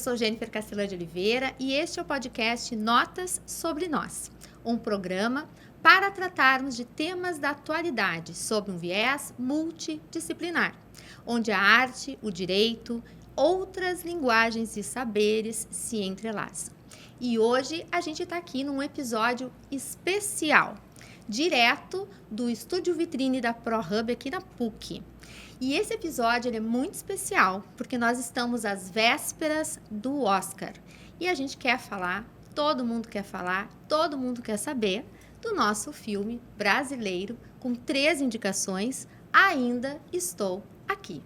sou Jennifer Castelã de Oliveira e este é o podcast Notas sobre Nós, um programa para tratarmos de temas da atualidade sob um viés multidisciplinar, onde a arte, o direito, outras linguagens e saberes se entrelaçam. E hoje a gente está aqui num episódio especial, direto do Estúdio Vitrine da ProHub aqui na PUC. E esse episódio ele é muito especial, porque nós estamos às vésperas do Oscar. E a gente quer falar, todo mundo quer falar, todo mundo quer saber do nosso filme brasileiro, com 3 indicações, Ainda Estou Aqui.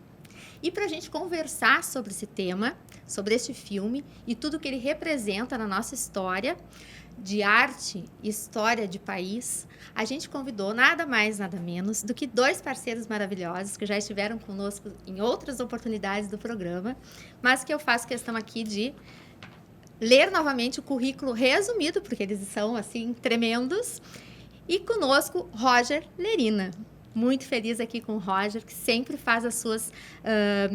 E para a gente conversar sobre esse tema, sobre este filme e tudo que ele representa na nossa história de arte e história de país, a gente convidou nada mais, nada menos do que 2 parceiros maravilhosos que já estiveram conosco em outras oportunidades do programa, mas que eu faço questão aqui de ler novamente o currículo resumido, porque eles são, assim, tremendos. E conosco, Roger Lerina. Muito feliz aqui com o Roger, que sempre faz as suas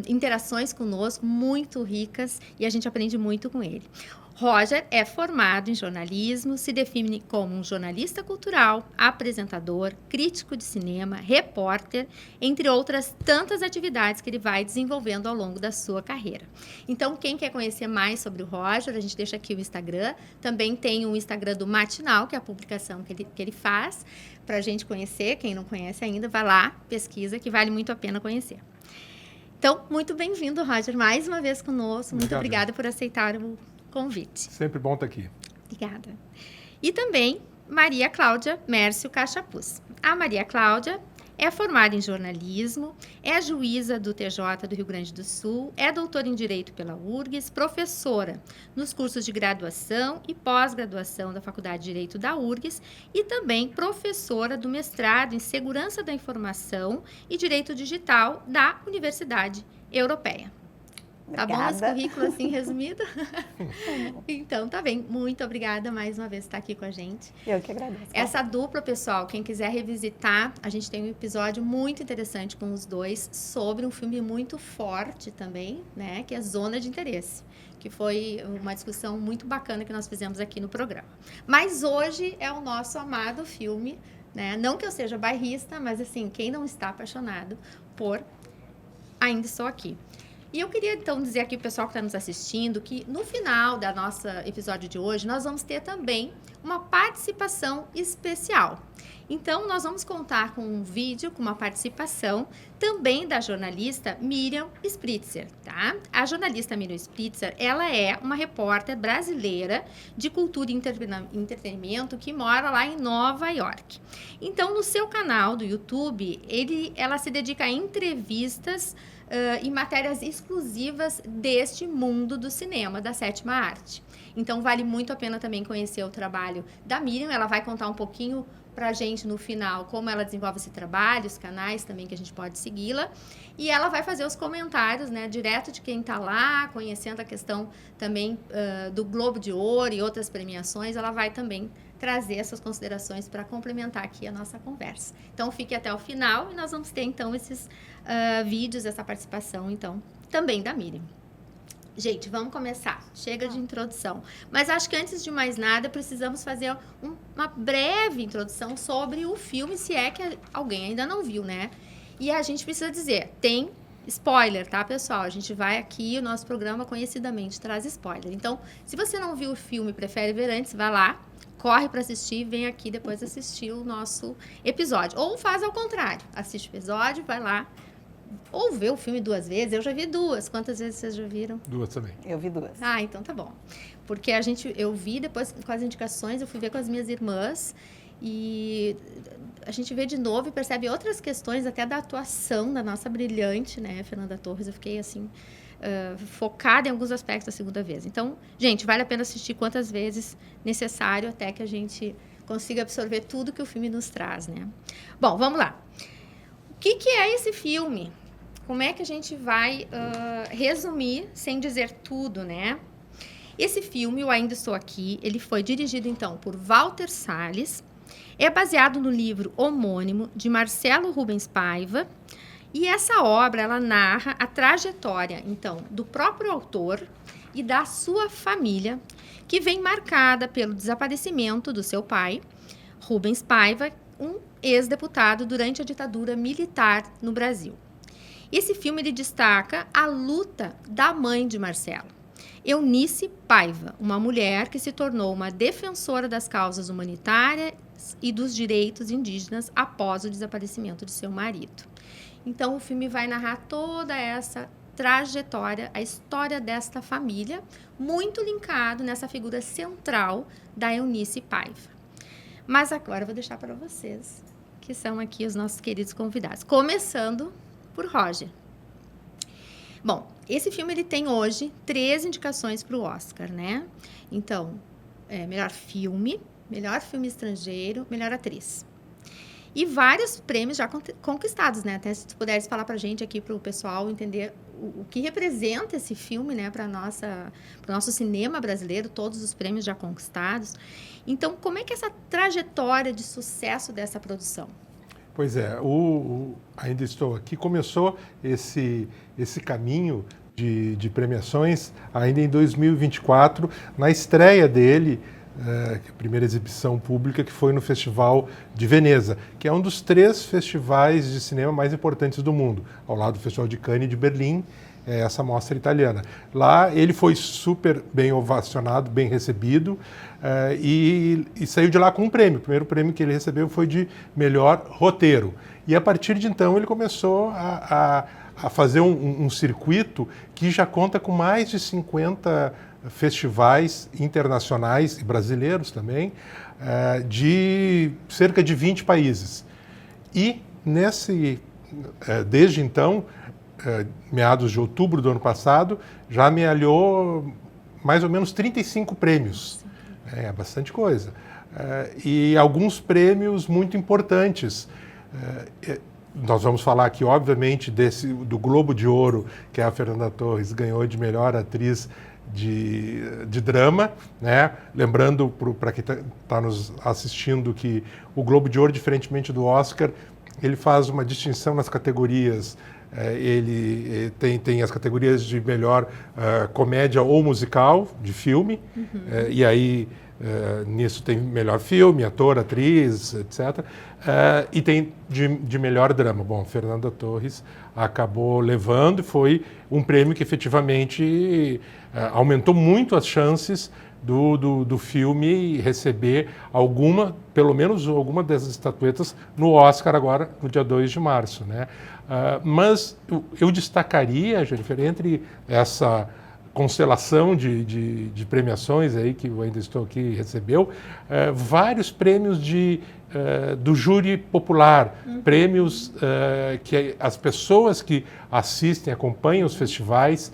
interações conosco, muito ricas, e a gente aprende muito com ele. Roger é formado em jornalismo, se define como um jornalista cultural, apresentador, crítico de cinema, repórter, entre outras tantas atividades que ele vai desenvolvendo ao longo da sua carreira. Então, quem quer conhecer mais sobre o Roger, a gente deixa aqui o Instagram. Também tem o Instagram do Matinal, que é a publicação que ele faz, para a gente conhecer. Quem não conhece ainda, vai lá, pesquisa, que vale muito a pena conhecer. Então, muito bem-vindo, Roger, mais uma vez conosco. Muito obrigada por aceitar o convite. Sempre bom estar aqui. Obrigada. E também Maria Cláudia Mércio Cachapuz. A Maria Cláudia é formada em jornalismo, é juíza do TJ do Rio Grande do Sul, é doutora em Direito pela URGS, professora nos cursos de graduação e pós-graduação da Faculdade de Direito da URGS e também professora do mestrado em Segurança da Informação e Direito Digital da Universidade Europeia. Obrigada. Tá bom esse currículo assim resumido? Então, tá bem. Muito obrigada mais uma vez por estar aqui com a gente. Eu que agradeço. Essa dupla, pessoal, quem quiser revisitar, a gente tem um episódio muito interessante com os dois sobre um filme muito forte também, né? Que é Zona de Interesse, que foi uma discussão muito bacana que nós fizemos aqui no programa. Mas hoje é o nosso amado filme, né? Não que eu seja bairrista, mas assim, quem não está apaixonado por Ainda Estou Aqui. E eu queria, então, dizer aqui para o pessoal que está nos assistindo que no final do nosso episódio de hoje, nós vamos ter também uma participação especial. Então, nós vamos contar com um vídeo, com uma participação também da jornalista Miriam Spritzer, tá? A jornalista Miriam Spritzer, ela é uma repórter brasileira de cultura e entretenimento que mora lá em Nova York. Então, no seu canal do YouTube, ela se dedica a entrevistas e matérias exclusivas deste mundo do cinema, da 7ª arte. Então, vale muito a pena também conhecer o trabalho da Miriam. Ela vai contar um pouquinho pra gente no final como ela desenvolve esse trabalho, os canais também que a gente pode segui-la. E ela vai fazer os comentários, né, direto de quem tá lá, conhecendo a questão também do Globo de Ouro e outras premiações. Ela vai também trazer essas considerações para complementar aqui a nossa conversa. Então, fique até o final e nós vamos ter, então, esses vídeos, essa participação, então, também da Miriam. Gente, vamos começar. Chega de introdução. Mas acho que antes de mais nada, precisamos fazer uma breve introdução sobre o filme, se é que alguém ainda não viu, né? E a gente precisa dizer, tem spoiler, tá, pessoal? A gente vai aqui, o nosso programa conhecidamente traz spoiler. Então, se você não viu o filme e prefere ver antes, vai lá, corre para assistir, vem aqui depois assistir o nosso episódio. Ou faz ao contrário, assiste o episódio, vai lá, ou vê o filme 2 vezes. Eu já vi 2. Quantas vezes vocês já viram? 2 também. Eu vi 2. Ah, então tá bom. Porque eu vi depois com as indicações, eu fui ver com as minhas irmãs e a gente vê de novo e percebe outras questões até da atuação da nossa brilhante, né, Fernanda Torres. Eu fiquei assim, focada em alguns aspectos da 2ª vez. Então, gente, vale a pena assistir quantas vezes necessário até que a gente consiga absorver tudo que o filme nos traz, né? Bom, vamos lá. O que é esse filme? Como é que a gente vai resumir sem dizer tudo, né? Esse filme, O Ainda Estou Aqui, ele foi dirigido, então, por Walter Salles, é baseado no livro homônimo de Marcelo Rubens Paiva, e essa obra, ela narra a trajetória, então, do próprio autor e da sua família, que vem marcada pelo desaparecimento do seu pai, Rubens Paiva, um ex-deputado durante a ditadura militar no Brasil. Esse filme ele destaca a luta da mãe de Marcelo, Eunice Paiva, uma mulher que se tornou uma defensora das causas humanitárias e dos direitos indígenas após o desaparecimento de seu marido. Então, o filme vai narrar toda essa trajetória, a história desta família, muito linkado nessa figura central da Eunice Paiva. Mas agora eu vou deixar para vocês, que são aqui os nossos queridos convidados. Começando por Roger. Bom, esse filme ele tem hoje 3 indicações para o Oscar, né? Então, melhor filme estrangeiro, melhor atriz. E vários prêmios já conquistados, né? Até se tu puderes falar para a gente aqui, para o pessoal entender o que representa esse filme, né? Para o nosso cinema brasileiro, todos os prêmios já conquistados. Então, como é que é essa trajetória de sucesso dessa produção? Pois é, Ainda Estou Aqui começou esse caminho de premiações ainda em 2024, na estreia dele, a primeira exibição pública, que foi no Festival de Veneza, que é um dos 3 festivais de cinema mais importantes do mundo, ao lado do Festival de Cannes e de Berlim, essa mostra italiana. Lá ele foi super bem ovacionado, bem recebido, e saiu de lá com um prêmio. O primeiro prêmio que ele recebeu foi de melhor roteiro. E a partir de então ele começou a fazer um circuito que já conta com mais de 50 festivais internacionais e brasileiros também, de cerca de 20 países. E desde então, meados de outubro do ano passado, já amealhou mais ou menos 35 prêmios. É bastante coisa. E alguns prêmios muito importantes. Nós vamos falar aqui, obviamente, do Globo de Ouro, que a Fernanda Torres ganhou de melhor atriz de drama, né? Lembrando para quem está nos assistindo que o Globo de Ouro, diferentemente do Oscar, ele faz uma distinção nas categorias. Ele tem as categorias de melhor comédia ou musical, de filme, e aí nisso tem melhor filme, ator, atriz, etc. E tem de melhor drama. Bom, Fernanda Torres acabou levando, e foi um prêmio que efetivamente aumentou muito as chances do filme receber pelo menos alguma dessas estatuetas no Oscar agora, no dia 2 de março, né? Mas eu destacaria, Jennifer, entre essa constelação de premiações aí que eu Ainda Estou Aqui recebeu, vários prêmios do júri popular, prêmios que as pessoas que assistem, acompanham os festivais,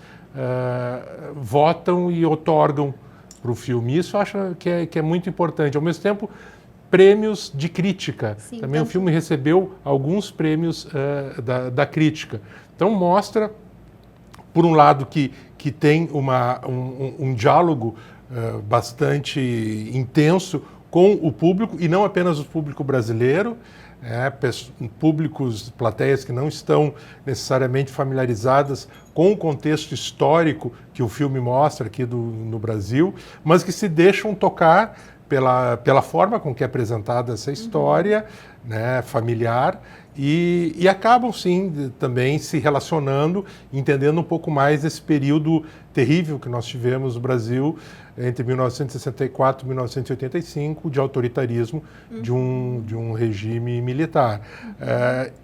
votam e otorgam para o filme. Isso eu acho que é muito importante. Ao mesmo tempo, prêmios de crítica. Sim, também o filme recebeu alguns prêmios da crítica. Então mostra, por um lado, que tem um diálogo bastante intenso com o público, e não apenas o público brasileiro, plateias que não estão necessariamente familiarizadas com o contexto histórico que o filme mostra aqui no Brasil, mas que se deixam tocar pela forma com que é apresentada essa história, né, familiar, e acabam, sim, também se relacionando, entendendo um pouco mais desse período terrível que nós tivemos no Brasil entre 1964 e 1985, de autoritarismo de um regime militar.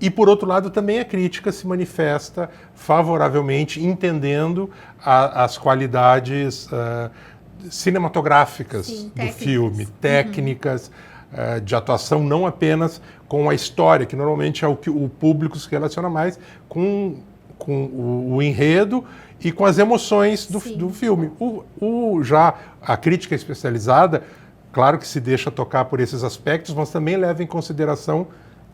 E, por outro lado, também a crítica se manifesta favoravelmente, entendendo as qualidades cinematográficas, sim, do filme, técnicas, de atuação, não apenas com a história, que normalmente é o que o público se relaciona mais com o enredo e com as emoções do filme. Já a crítica especializada, claro que se deixa tocar por esses aspectos, mas também leva em consideração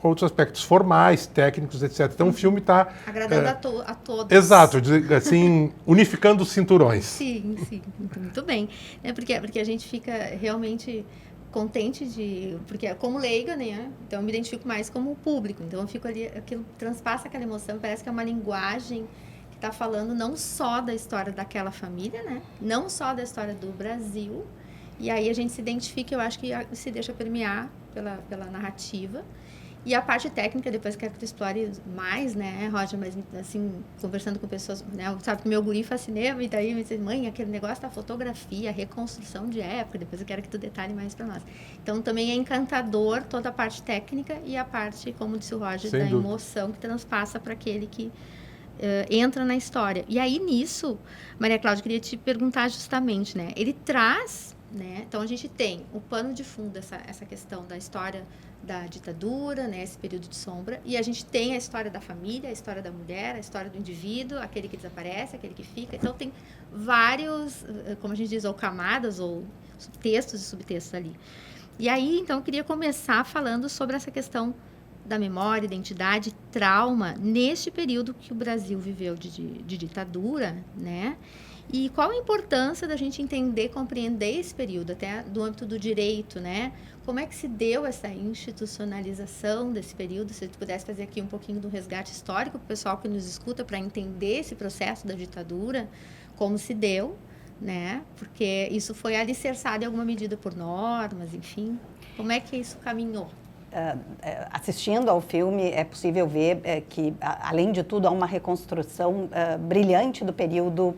outros aspectos formais, técnicos, etc. Então o filme está agradando a todos. Exato, assim, unificando os cinturões. Sim, muito bem. Porque a gente fica realmente contente porque como leiga, né? Então eu me identifico mais como público. Então eu fico ali, aquilo transpassa aquela emoção, parece que é uma linguagem que está falando não só da história daquela família, né? Não só da história do Brasil. E aí a gente se identifica, eu acho que se deixa permear pela narrativa. E a parte técnica, depois quero que tu explore mais, né, Roger? Mas, assim, conversando com pessoas, né? Sabe que meu guri faz cinema, e daí me diz, mãe, aquele negócio da fotografia, reconstrução de época, depois eu quero que tu detalhe mais para nós. Então, também é encantador toda a parte técnica e a parte, como disse o Roger, da emoção que transpassa para aquele que entra na história. E aí, nisso, Maria Cláudia, queria te perguntar justamente, né? Ele traz, né? Então, a gente tem o pano de fundo, essa questão da história da ditadura, né, esse período de sombra, e a gente tem a história da família, a história da mulher, a história do indivíduo, aquele que desaparece, aquele que fica. Então, tem vários, como a gente diz, ou camadas, ou textos e subtextos ali. E aí, então, eu queria começar falando sobre essa questão da memória, identidade, trauma, neste período que o Brasil viveu de ditadura, né? E qual a importância da gente entender, compreender esse período, até do âmbito do direito, né? Como é que se deu essa institucionalização desse período? Se tu pudesse fazer aqui um pouquinho do resgate histórico para o pessoal que nos escuta, para entender esse processo da ditadura, como se deu, né? Porque isso foi alicerçado em alguma medida por normas, enfim. Como é que isso caminhou? Assistindo ao filme, é possível ver que, além de tudo, há uma reconstrução brilhante do período,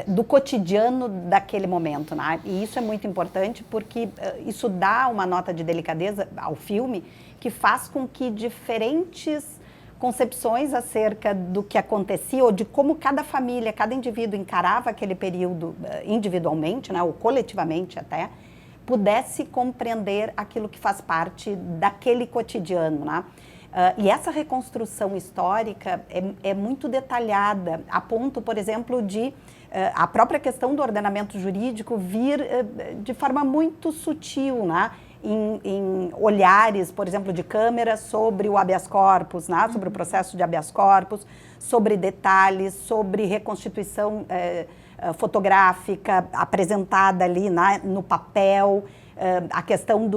do cotidiano daquele momento, né? E isso é muito importante porque isso dá uma nota de delicadeza ao filme que faz com que diferentes concepções acerca do que acontecia ou de como cada família, cada indivíduo encarava aquele período individualmente, né, ou coletivamente até, pudesse compreender aquilo que faz parte daquele cotidiano, né? E essa reconstrução histórica é muito detalhada, a ponto, por exemplo, de a própria questão do ordenamento jurídico vir de forma muito sutil, né? Em olhares, por exemplo, de câmera sobre o habeas corpus, né? Sobre o processo de habeas corpus, sobre detalhes, sobre reconstituição fotográfica apresentada ali, né? No papel, a questão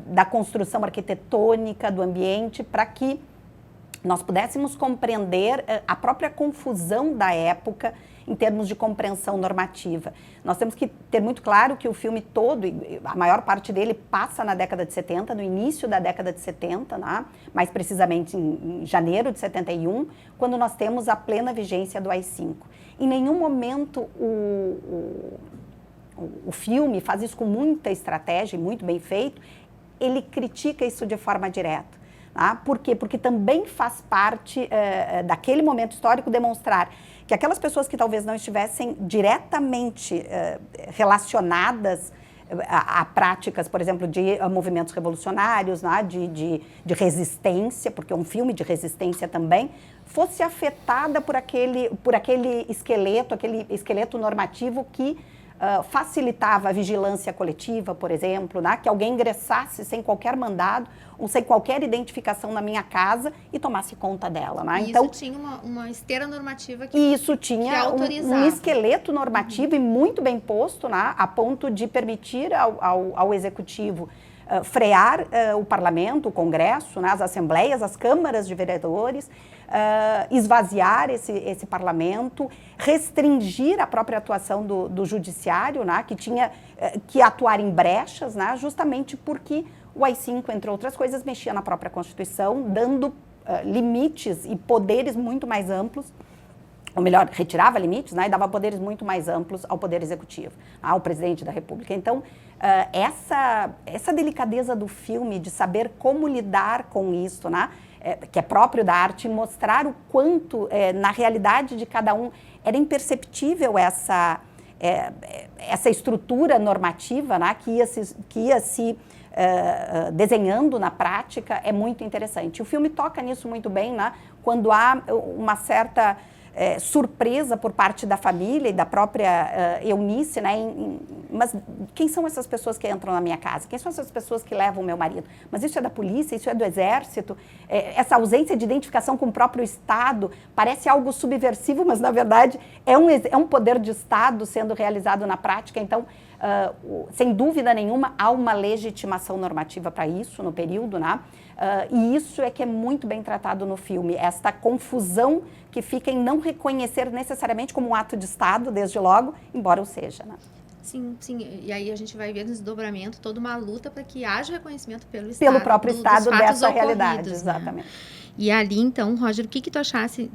da construção arquitetônica do ambiente, para que nós pudéssemos compreender a própria confusão da época em termos de compreensão normativa. Nós temos que ter muito claro que o filme todo, a maior parte dele passa na década de 70, no início da década de 70, né? Mais precisamente em janeiro de 71, quando nós temos a plena vigência do AI-5. Em nenhum momento o filme faz isso com muita estratégia e muito bem feito, ele critica isso de forma direta. Tá? Por quê? Porque também faz parte daquele momento histórico demonstrar que aquelas pessoas que talvez não estivessem diretamente relacionadas a práticas, por exemplo, de movimentos revolucionários, né? de resistência, porque é um filme de resistência também, fosse afetada por aquele esqueleto normativo que facilitava a vigilância coletiva, por exemplo, né? Que alguém ingressasse sem qualquer mandado ou sem qualquer identificação na minha casa e tomasse conta dela. Né? E então, isso tinha uma esteira normativa que isso tinha um esqueleto normativo e muito bem posto, né? A ponto de permitir ao Executivo frear o Parlamento, o Congresso, né? As assembleias, as câmaras de vereadores, esvaziar esse Parlamento, restringir a própria atuação do Judiciário, né? Que tinha que atuar em brechas, né? Justamente porque o AI-5, entre outras coisas, mexia na própria Constituição, dando limites e poderes muito mais amplos, ou melhor, retirava limites, né, e dava poderes muito mais amplos ao Poder Executivo, ao Presidente da República. Então, essa delicadeza do filme, de saber como lidar com isso, né, que é próprio da arte, mostrar o quanto, na realidade de cada um, era imperceptível essa estrutura normativa, né, que ia se desenhando na prática, é muito interessante. O filme toca nisso muito bem, né, quando há uma certa surpresa por parte da família e da própria Eunice, né? Mas quem são essas pessoas que entram na minha casa? Quem são essas pessoas que levam o meu marido? Mas isso é da polícia? Isso é do exército? Essa ausência de identificação com o próprio Estado parece algo subversivo, mas na verdade é um poder de Estado sendo realizado na prática. Então, sem dúvida nenhuma, há uma legitimação normativa para isso no período, né? E isso é que é muito bem tratado no filme, esta confusão que fica em não reconhecer necessariamente como um ato de Estado, desde logo, embora o seja, né? Sim, sim. E aí a gente vai ver no desdobramento toda uma luta para que haja reconhecimento pelo Estado. Pelo próprio Estado dessa realidade, né? exatamente. E ali, então, Roger, o que tu achasse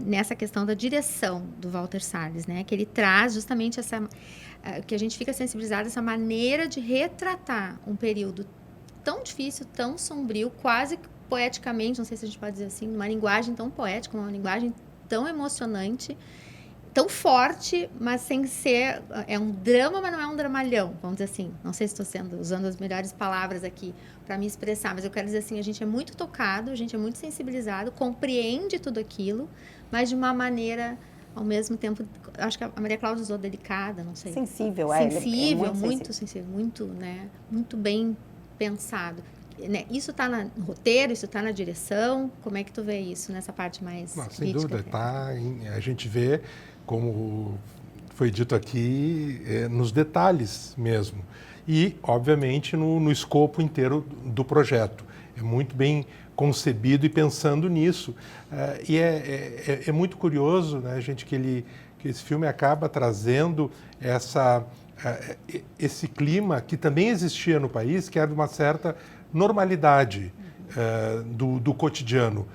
nessa questão da direção do Walter Salles, né? Que ele traz justamente essa... que a gente fica sensibilizado, essa maneira de retratar um período tão difícil, tão sombrio, quase poeticamente, não sei se a gente pode dizer assim, uma linguagem tão poética, uma linguagem tão emocionante, tão forte, mas sem ser... É um drama, mas não é um dramalhão, vamos dizer assim. Não sei se estou usando as melhores palavras aqui para me expressar, mas eu quero dizer assim, a gente é muito tocado, a gente é muito sensibilizado, compreende tudo aquilo, mas de uma maneira, ao mesmo tempo, acho que a Maria Cláudia usou delicada, não sei. Sensível, sensível, muito sensível, muito, né, muito bem pensado. Né? Isso está no roteiro, isso está na direção, como é que tu vê isso nessa parte mais sem dúvida, a gente vê, como foi dito aqui, nos detalhes mesmo. E, obviamente, no escopo inteiro do projeto. É muito bem concebido e pensando nisso. E é muito curioso, né, gente, que esse filme acaba trazendo esse clima que também existia no país, que era de uma certa normalidade do cotidiano.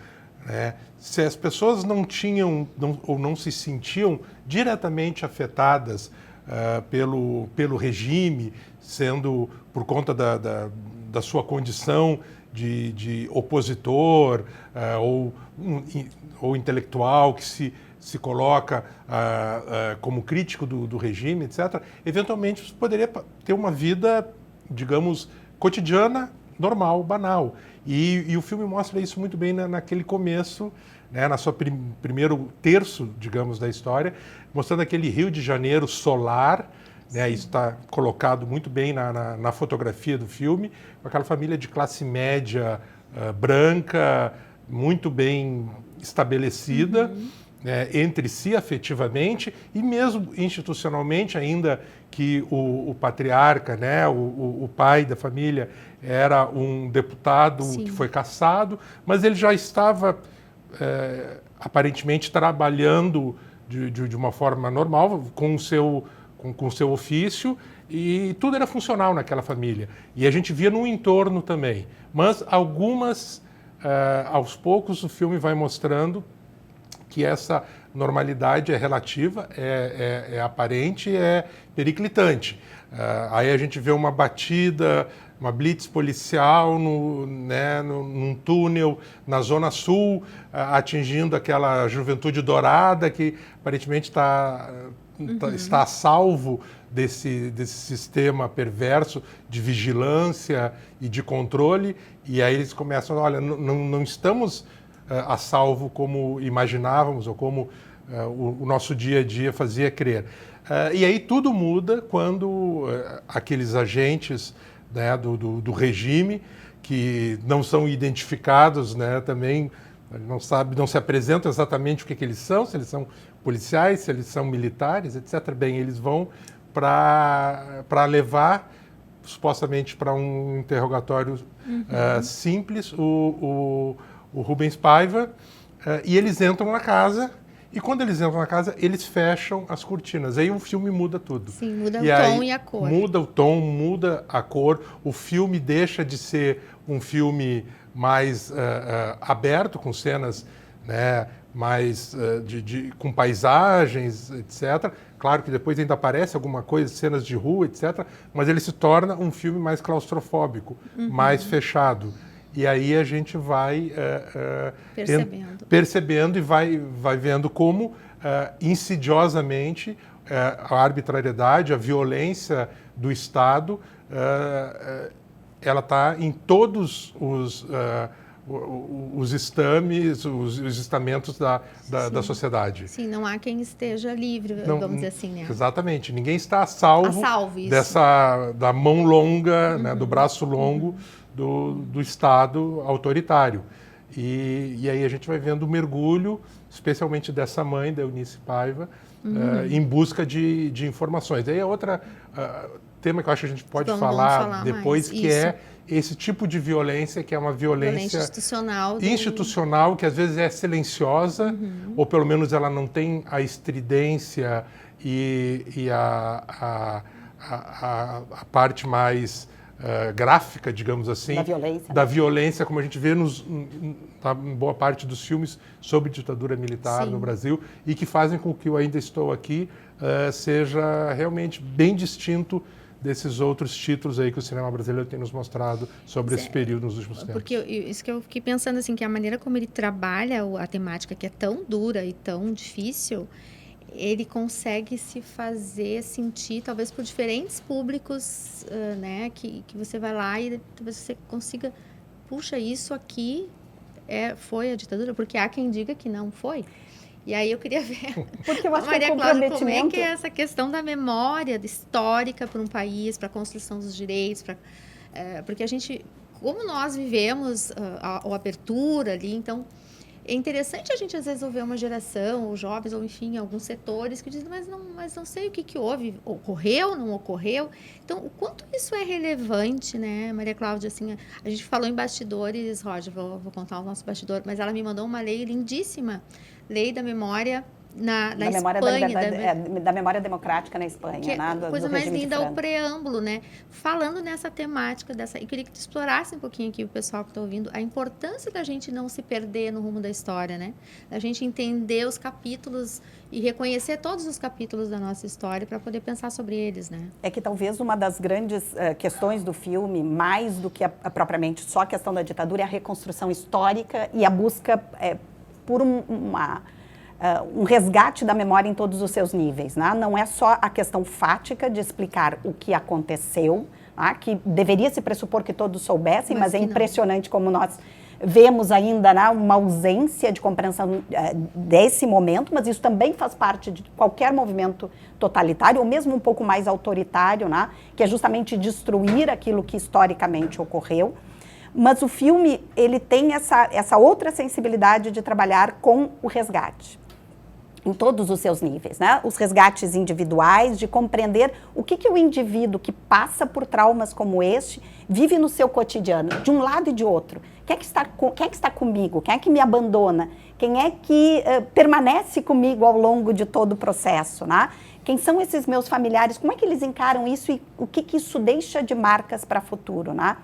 Né? Se as pessoas não tinham ou não se sentiam diretamente afetadas pelo regime, sendo por conta da sua condição de opositor ou intelectual que se coloca como crítico do regime, etc., eventualmente você poderia ter uma vida, digamos, cotidiana, normal, banal. E o filme mostra isso muito bem naquele começo, né, na sua primeiro terço, digamos, da história, mostrando aquele Rio de Janeiro solar, né, isso está colocado muito bem na fotografia do filme, com aquela família de classe média branca, muito bem estabelecida, né, entre si afetivamente e mesmo institucionalmente, ainda que o patriarca, né, o pai da família, era um deputado Sim. que foi cassado, mas ele já estava aparentemente trabalhando de uma forma normal, com o seu ofício, e tudo era funcional naquela família. E a gente via no entorno também. Mas aos poucos, o filme vai mostrando que essa normalidade é relativa, é aparente, é periclitante. Aí a gente vê uma batida, uma blitz policial num túnel na Zona Sul, atingindo aquela juventude dourada que aparentemente está a salvo desse sistema perverso de vigilância e de controle. E aí eles começam, olha, não estamos a salvo como imaginávamos ou como o nosso dia a dia fazia crer. E aí tudo muda quando aqueles agentes, né, do regime, que não são identificados, né, também não se apresentam exatamente o que eles são, se eles são policiais, se eles são militares, etc. Bem, eles vão para levar supostamente para um interrogatório simples o Rubens Paiva, e eles entram na casa, e quando eles entram na casa, eles fecham as cortinas. Aí o filme muda tudo. Sim, muda o tom e a cor. Muda o tom, muda a cor, o filme deixa de ser um filme mais aberto, com cenas, né, mais com paisagens, etc. Claro que depois ainda aparece alguma coisa, cenas de rua, etc. Mas ele se torna um filme mais claustrofóbico, mais fechado. E aí a gente vai percebendo e vai vendo como insidiosamente a arbitrariedade, a violência do Estado, ela está em todos os estames, os estamentos da sociedade. Sim, não há quem esteja livre, vamos dizer assim, né? Exatamente, ninguém está a salvo da mão longa, né, do braço longo do Estado autoritário. E aí a gente vai vendo o mergulho, especialmente dessa mãe, da Eunice Paiva, em busca de informações. Aí é outro tema que eu acho que a gente pode falar depois, que é esse tipo de violência, que é uma violência institucional, que às vezes é silenciosa, ou pelo menos ela não tem a estridência e a parte mais gráfica, digamos assim, da violência, como a gente vê em boa parte dos filmes sobre ditadura militar no Brasil, e que fazem com que o Ainda Estou Aqui seja realmente bem distinto desses outros títulos aí que o cinema brasileiro tem nos mostrado sobre esse período nos últimos tempos. Porque isso que eu fiquei pensando, assim, que a maneira como ele trabalha a temática, que é tão dura e tão difícil, ele consegue se fazer sentir, talvez por diferentes públicos, né, que você vai lá e talvez você consiga, puxa, isso aqui foi a ditadura, porque há quem diga que não foi. E aí eu queria ver, porque eu acho Maria que Cláudia, como é que é essa questão da memória histórica para um país, para a construção dos direitos, porque a gente, como nós vivemos a abertura ali, então é interessante a gente às vezes ouvir uma geração, ou jovens, ou enfim, alguns setores que dizem, mas não sei o que houve, ocorreu, não ocorreu. Então, o quanto isso é relevante, né, Maria Cláudia? Assim, a gente falou em bastidores, Roger, vou contar o nosso bastidor, mas ela me mandou uma lei lindíssima, Lei da Memória na Espanha. Da memória democrática na Espanha. Que né, a coisa mais linda é o preâmbulo, né? Falando nessa temática, eu queria que tu explorasse um pouquinho aqui, o pessoal que está ouvindo, a importância da gente não se perder no rumo da história, né? Da gente entender os capítulos e reconhecer todos os capítulos da nossa história para poder pensar sobre eles, né? É que talvez uma das grandes questões do filme, mais do que propriamente só a questão da ditadura, é a reconstrução histórica e a busca por um resgate da memória em todos os seus níveis. Né? Não é só a questão fática de explicar o que aconteceu, né? Que deveria se pressupor que todos soubessem, mas é impressionante como nós vemos ainda, né, uma ausência de compreensão desse momento, mas isso também faz parte de qualquer movimento totalitário, ou mesmo um pouco mais autoritário, né, que é justamente destruir aquilo que historicamente ocorreu. Mas o filme, ele tem essa outra sensibilidade de trabalhar com o resgate, em todos os seus níveis, né? Os resgates individuais, de compreender o que o indivíduo que passa por traumas como este vive no seu cotidiano, de um lado e de outro. Quem é que está comigo? Quem é que me abandona? Quem é que permanece comigo ao longo de todo o processo, né? Quem são esses meus familiares? Como é que eles encaram isso e o que isso deixa de marcas para o futuro, né?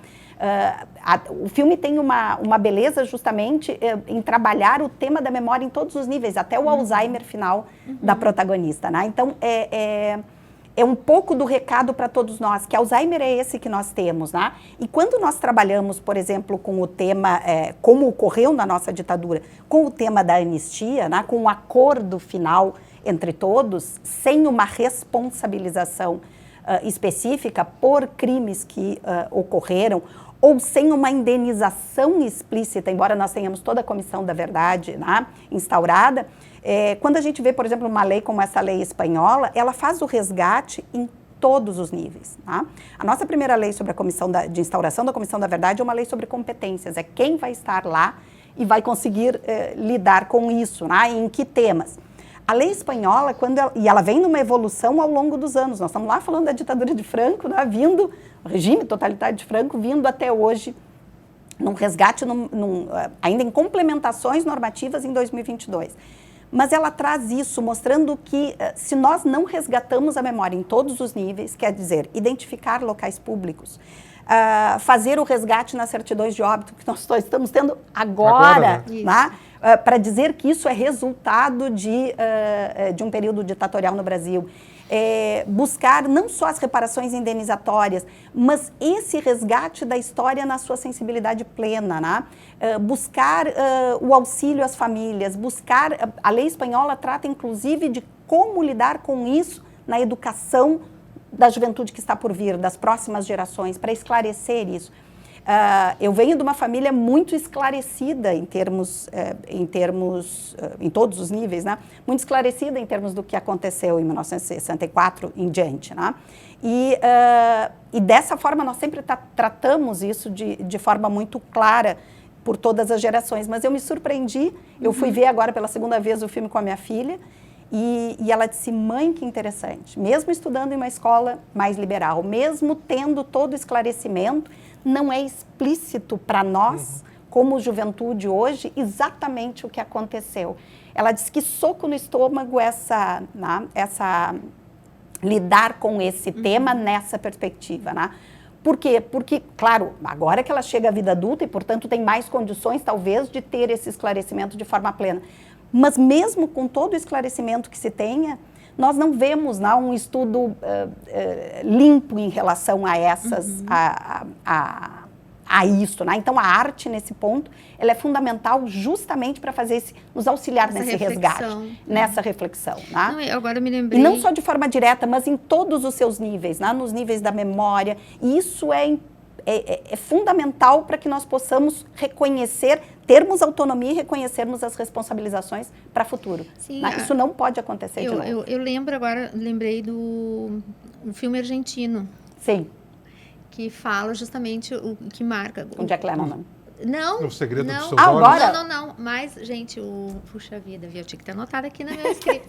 O filme tem uma beleza justamente em trabalhar o tema da memória em todos os níveis, até o Alzheimer final da protagonista, né? Então, é um pouco do recado para todos nós, que Alzheimer é esse que nós temos, né? E quando nós trabalhamos, por exemplo, com o tema, como ocorreu na nossa ditadura, com o tema da anistia, né? Com o acordo final entre todos, sem uma responsabilização específica por crimes que ocorreram, ou sem uma indenização explícita, embora nós tenhamos toda a Comissão da Verdade, né, instaurada, quando a gente vê, por exemplo, uma lei como essa lei espanhola, ela faz o resgate em todos os níveis. Tá? A nossa primeira lei sobre a Comissão de instauração da Comissão da Verdade é uma lei sobre competências, é quem vai estar lá e vai conseguir lidar com isso, né, e em que temas. A lei espanhola, ela vem numa evolução ao longo dos anos. Nós estamos lá falando da ditadura de Franco, né, o regime totalitário de Franco, vindo até hoje num resgate, ainda em complementações normativas em 2022. Mas ela traz isso, mostrando que se nós não resgatamos a memória em todos os níveis, quer dizer, identificar locais públicos, fazer o resgate nas certidões de óbito que nós estamos tendo agora, né? Para dizer que isso é resultado de um período ditatorial no Brasil. Buscar não só as reparações indenizatórias, mas esse resgate da história na sua sensibilidade plena, né? Buscar o auxílio às famílias, a lei espanhola trata inclusive de como lidar com isso na educação da juventude que está por vir, das próximas gerações, para esclarecer isso. Eu venho de uma família muito esclarecida em todos os níveis, né? Muito esclarecida em termos do que aconteceu em 1964 em diante, né? E dessa forma nós sempre tratamos isso de forma muito clara por todas as gerações. Mas eu me surpreendi, eu fui ver agora pela segunda vez o filme com a minha filha, e ela disse, mãe, que interessante, mesmo estudando em uma escola mais liberal, mesmo tendo todo o esclarecimento, não é explícito para nós, como juventude hoje, exatamente o que aconteceu. Ela diz que soco no estômago lidar com esse tema nessa perspectiva, né? Por quê? Porque, claro, agora que ela chega à vida adulta e, portanto, tem mais condições, talvez, de ter esse esclarecimento de forma plena. Mas mesmo com todo o esclarecimento que se tenha, nós não vemos um estudo limpo em relação a essas, a isso, né? Então, a arte, nesse ponto, ela é fundamental justamente para nos auxiliar nesse resgate, nessa reflexão. Né? Não, agora eu me lembrei... E não só de forma direta, mas em todos os seus níveis, né? Nos níveis da memória. E isso é fundamental para que nós possamos reconhecer, termos autonomia e reconhecermos as responsabilizações para o futuro. Sim, né? Isso não pode acontecer de novo. Eu lembro agora, lembrei do filme argentino. Sim. Que fala justamente o que marca. Com Jack Lemmon. Não. O segredo dos seus olhos. Agora? Não. Mas, gente, puxa vida, viu? Eu tinha que ter anotado aqui no meu script.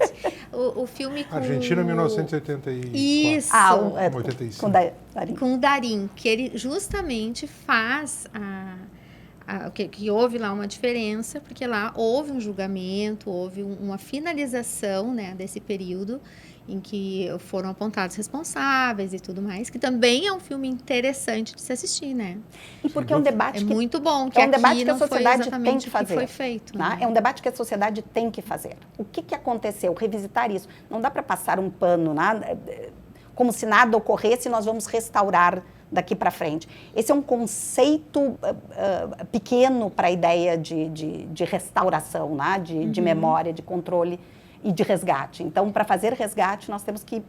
o filme com... Argentina, 1984. Isso. 85. Com Darín. Com o Darín, que ele justamente faz que houve lá uma diferença, porque lá houve um julgamento, houve uma finalização, né, desse período em que foram apontados responsáveis e tudo mais, que também é um filme interessante de se assistir, né? E porque é um debate muito bom, que é um debate aqui que a não foi sociedade exatamente tem que fazer. O que foi feito. Né? Né? É um debate que a sociedade tem que fazer. O que aconteceu? Revisitar isso. Não dá para passar um pano, né? Como se nada ocorresse e nós vamos restaurar daqui para frente. Esse é um conceito pequeno para a ideia de restauração, né? de memória, de controle e de resgate. Então, para fazer resgate, nós temos que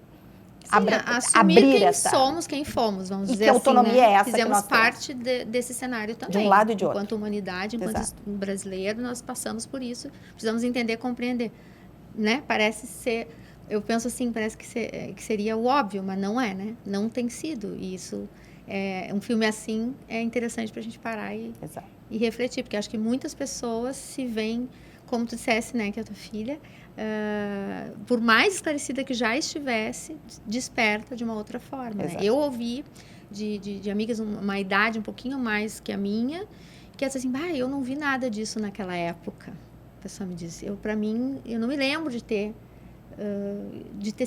assumir quem somos, quem fomos, vamos dizer assim. E que autonomia é essa Fizemos que nós parte desse cenário também. De um lado e de outro. Enquanto humanidade, enquanto brasileiro, nós passamos por isso. Precisamos entender, compreender. Né? Parece ser... Eu penso assim, parece que seria o óbvio, mas não é, né? Não tem sido. E isso, um filme assim, é interessante para a gente parar e refletir. Porque acho que muitas pessoas se veem, como tu dissesse, né? Que a tua filha... por mais esclarecida que já estivesse, desperta de uma outra forma. Né? Eu ouvi de amigas uma idade um pouquinho mais que a minha, que ela disse assim, eu não vi nada disso naquela época. A pessoa me disse, para mim, eu não me lembro de ter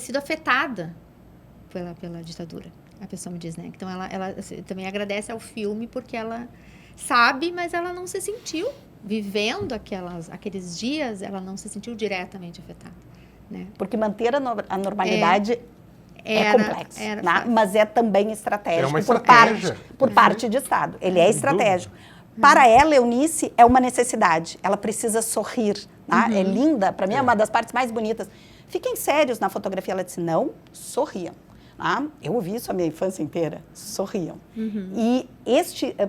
sido afetada pela ditadura. A pessoa me diz, né? Então, ela também agradece ao filme porque ela sabe, mas ela não se sentiu vivendo aqueles dias, ela não se sentiu diretamente afetada. Né? Porque manter a normalidade é complexo, né? Mas é também estratégico. É uma estratégia. Por parte de Estado. Ele é estratégico. Para ela, Eunice, é uma necessidade. Ela precisa sorrir. Né? É linda. Para mim, é uma das partes mais bonitas. Fiquem sérios na fotografia. Ela disse, não, sorriam. Eu ouvi isso a minha infância inteira. Sorriam. E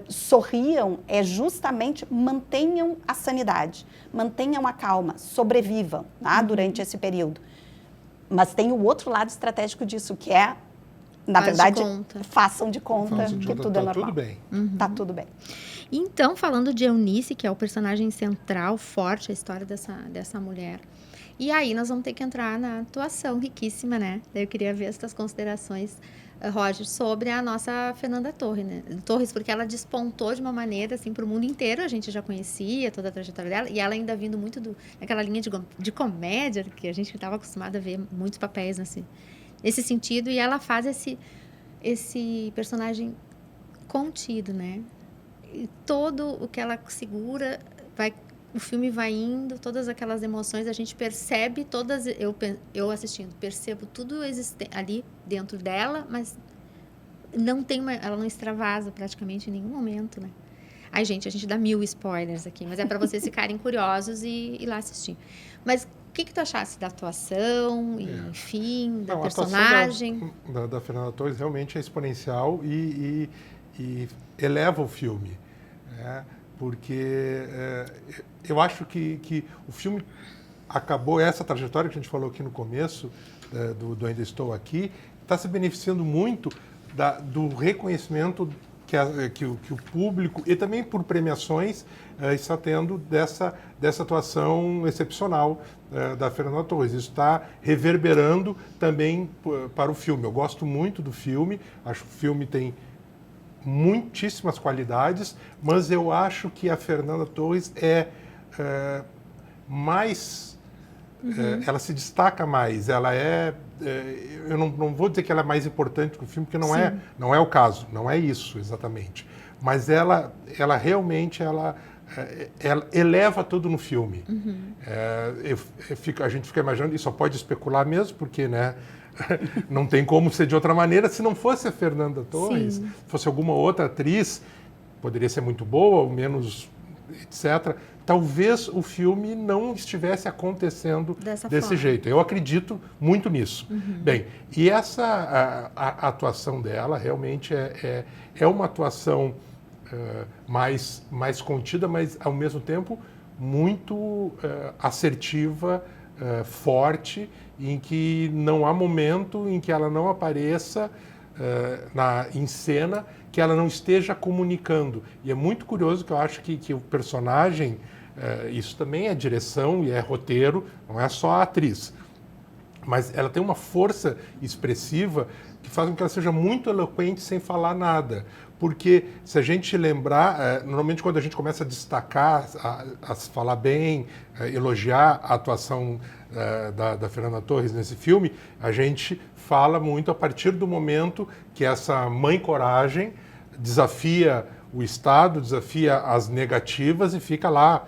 sorriam é justamente mantenham a sanidade, mantenham a calma, sobrevivam durante esse período. Mas tem o outro lado estratégico disso, que é, na verdade, façam de conta que tudo é normal. Tá tudo bem. Tá tudo bem. Então, falando de Eunice, que é o personagem central, forte, a história dessa mulher. E aí nós vamos ter que entrar na atuação riquíssima, né? Eu queria ver as tuas considerações, Roger, sobre a nossa Fernanda Torres, porque ela despontou de uma maneira, assim, para o mundo inteiro. A gente já conhecia toda a trajetória dela, e ela ainda vindo muito daquela linha de comédia, que a gente estava acostumado a ver muitos papéis nesse sentido, e ela faz esse personagem contido, né? E todo o que ela segura o filme vai indo, todas aquelas emoções, a gente percebe todas, eu assistindo, percebo tudo ali dentro dela, mas ela não extravasa praticamente em nenhum momento, né? Ai, gente, a gente dá 1000 spoilers aqui, mas é para vocês ficarem curiosos e ir lá assistir. Mas o que tu achasse da atuação, enfim, da personagem? A atuação da Fernanda Torres realmente é exponencial e eleva o filme, né? Porque eu acho que o filme acabou, essa trajetória que a gente falou aqui no começo, do Ainda Estou Aqui, está se beneficiando muito do reconhecimento que o público, e também por premiações, está tendo dessa atuação excepcional da Fernanda Torres. Isso está reverberando também para o filme. Eu gosto muito do filme, acho que o filme tem muitíssimas qualidades, mas eu acho que a Fernanda Torres é mais... ela se destaca mais, ela eu não vou dizer que ela é mais importante que o filme, porque não é o caso, não é isso exatamente. Mas ela realmente ela eleva tudo no filme. A gente fica imaginando, e só pode especular mesmo, porque, né, não tem como ser de outra maneira. Se não fosse a Fernanda Torres, fosse alguma outra atriz, poderia ser muito boa, ou menos, etc., talvez o filme não estivesse acontecendo desse jeito. Eu acredito muito nisso. Bem, e essa a atuação dela realmente é uma atuação mais contida, mas ao mesmo tempo muito assertiva, forte, em que não há momento em que ela não apareça em cena que ela não esteja comunicando. E é muito curioso que eu acho que o personagem, isso também é direção e é roteiro, não é só a atriz, mas ela tem uma força expressiva que faz com que ela seja muito eloquente sem falar nada. Porque se a gente lembrar, normalmente quando a gente começa a destacar, a falar bem, elogiar a atuação da Fernanda Torres nesse filme, a gente fala muito a partir do momento que essa mãe coragem desafia o Estado, desafia as negativas e fica lá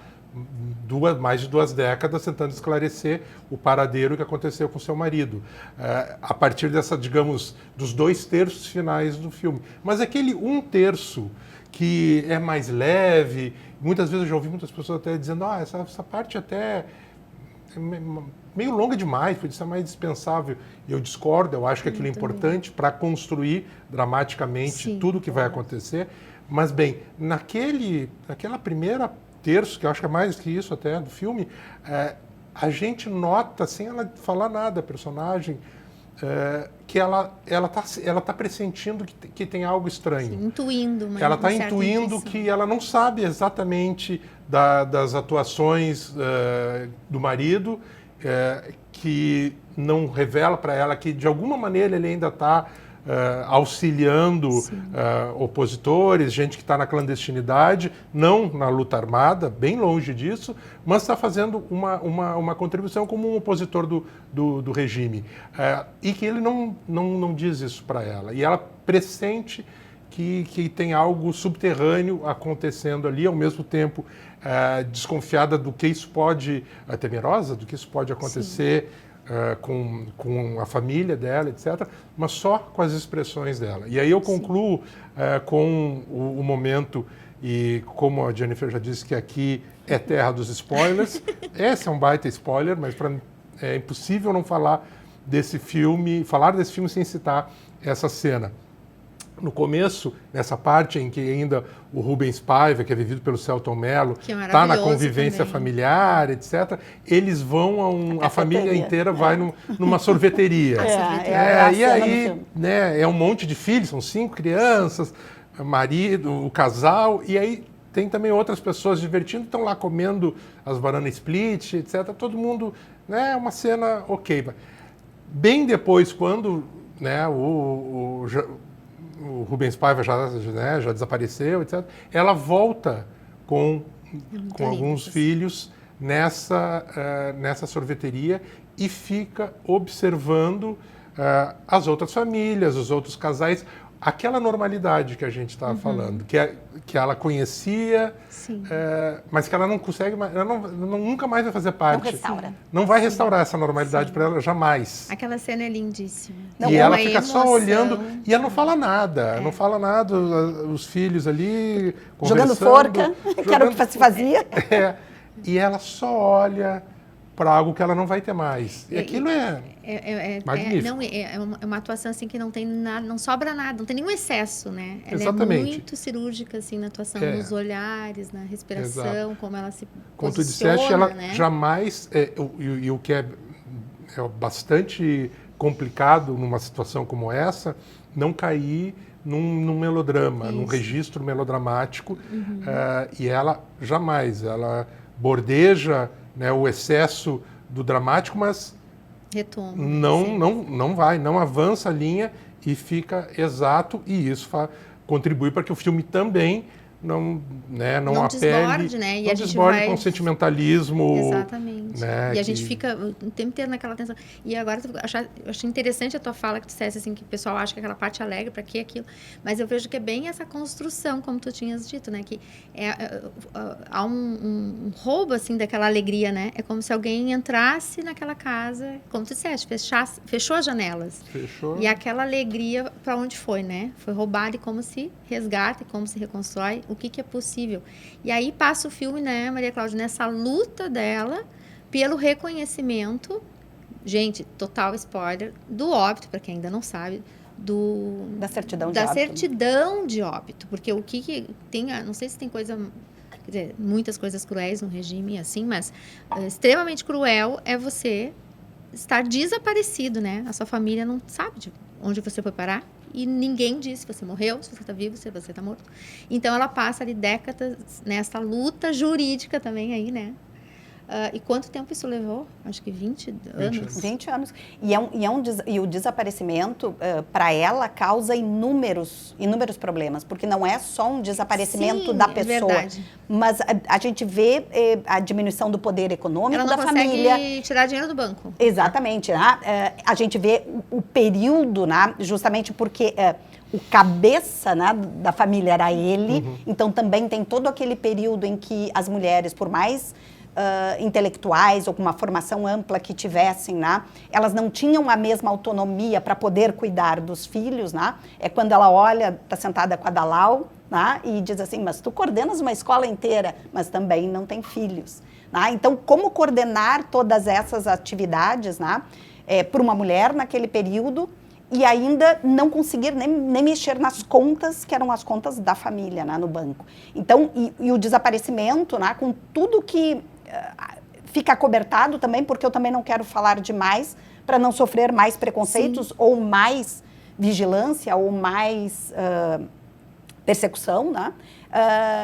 mais de 2 décadas tentando esclarecer o paradeiro que aconteceu com seu marido. A partir digamos, dos 2/3 finais do filme. Mas aquele 1/3 que é mais leve, muitas vezes eu já ouvi muitas pessoas até dizendo, essa parte até é meio longa demais, podia ser mais dispensável. Eu discordo, eu acho que aquilo é importante para construir dramaticamente tudo o que vai acontecer. Mas, bem, naquela primeira terço, que eu acho que é mais que isso até do filme, a gente nota, sem ela falar nada, a personagem, que ela tá pressentindo que tem algo estranho. Sim, intuindo. Ela está intuindo que ela não sabe exatamente das atuações do marido, que não revela para ela que, de alguma maneira, ele ainda está auxiliando opositores, gente que está na clandestinidade, não na luta armada, bem longe disso, mas está fazendo uma contribuição como um opositor do regime. E que ele não diz isso para ela. E ela pressente que tem algo subterrâneo acontecendo ali, ao mesmo tempo desconfiada do que isso pode, temerosa do que isso pode acontecer com a família dela, etc., mas só com as expressões dela. E aí eu concluo com o momento, e como a Jennifer já disse que aqui é terra dos spoilers, esse é um baita spoiler, mas é impossível não falar desse filme sem citar essa cena. No começo, nessa parte em que ainda o Rubens Paiva, que é vivido pelo Celton Mello, está na convivência familiar, etc., eles vão, a família inteira vai numa sorveteria. E aí, né, é um monte de filhos, são 5 crianças, marido, o casal, e aí tem também outras pessoas divertindo, estão lá comendo as banana split, etc. Todo mundo, né, uma cena ok. Bem depois, quando, né, o Rubens Paiva já desapareceu, etc., ela volta com alguns filhos nessa sorveteria e fica observando as outras famílias, os outros casais, aquela normalidade que a gente estava falando, que ela conhecia, mas que ela não consegue, ela nunca mais vai fazer parte. Não restaura. Não vai restaurar essa normalidade para ela jamais. Aquela cena é lindíssima. E ela fica só olhando e ela não fala nada. Não fala nada, os filhos ali jogando forca, que era o que se fazia. E ela só olha para algo que ela não vai ter mais. E aquilo magnífico. É uma atuação assim que não tem nada, não sobra nada, não tem nenhum excesso, né? Ela Exatamente. É muito cirúrgica assim na atuação, nos olhares, na respiração, como ela se como posiciona, tu disseste, ela né? jamais, e o que é bastante complicado numa situação como essa, não cair num melodrama, num registro melodramático, e ela jamais, ela bordeja, né, o excesso do dramático, mas não avança a linha e fica exato, e isso contribui para que o filme também não apele, desborde, né? E não a gente desborde vai... com sentimentalismo. Exatamente. Né, e a gente fica o tempo inteiro naquela tensão. E agora eu achei interessante a tua fala que tu dissesse assim, que o pessoal acha que aquela parte alegre, para que aquilo? Mas eu vejo que é bem essa construção, como tu tinhas dito, né? Que há um roubo, assim, daquela alegria, né? É como se alguém entrasse naquela casa, como tu disseste, fechou as janelas. Fechou. E aquela alegria, para onde foi, né? Foi roubada e como se resgata, e como se reconstrói, o que é possível. E aí passa o filme, né, Maria Cláudia, nessa luta dela pelo reconhecimento, gente, total spoiler, do óbito, para quem ainda não sabe, da certidão de da óbito. certidão de óbito. Porque o que tem, não sei se tem coisa, quer dizer, muitas coisas cruéis no regime, assim, mas extremamente cruel é você estar desaparecido, né? A sua família não sabe de onde você foi parar e ninguém diz se você morreu, se você está vivo, se você está morto. Então, ela passa ali décadas nessa luta jurídica também aí, né? E quanto tempo isso levou? Acho que 20 anos. 20 anos. E o desaparecimento, para ela, causa inúmeros problemas, porque não é só um desaparecimento da pessoa, mas a gente vê a diminuição do poder econômico da família. Ela não consegue tirar dinheiro do banco. Exatamente. A gente vê o período, né, justamente porque o cabeça, né, da família era ele, então também tem todo aquele período em que as mulheres, por mais intelectuais ou com uma formação ampla que tivessem, né? Elas não tinham a mesma autonomia para poder cuidar dos filhos, né? É quando ela olha, está sentada com a Dalal, né? E diz assim, mas tu coordenas uma escola inteira, mas também não tem filhos. Né? Então, como coordenar todas essas atividades, né? Para uma mulher naquele período e ainda não conseguir nem mexer nas contas, que eram as contas da família, né? No banco. Então, e o desaparecimento, né? Com tudo que fica acobertado também, porque eu também não quero falar demais para não sofrer mais preconceitos. Sim. Ou mais vigilância ou mais persecução, né?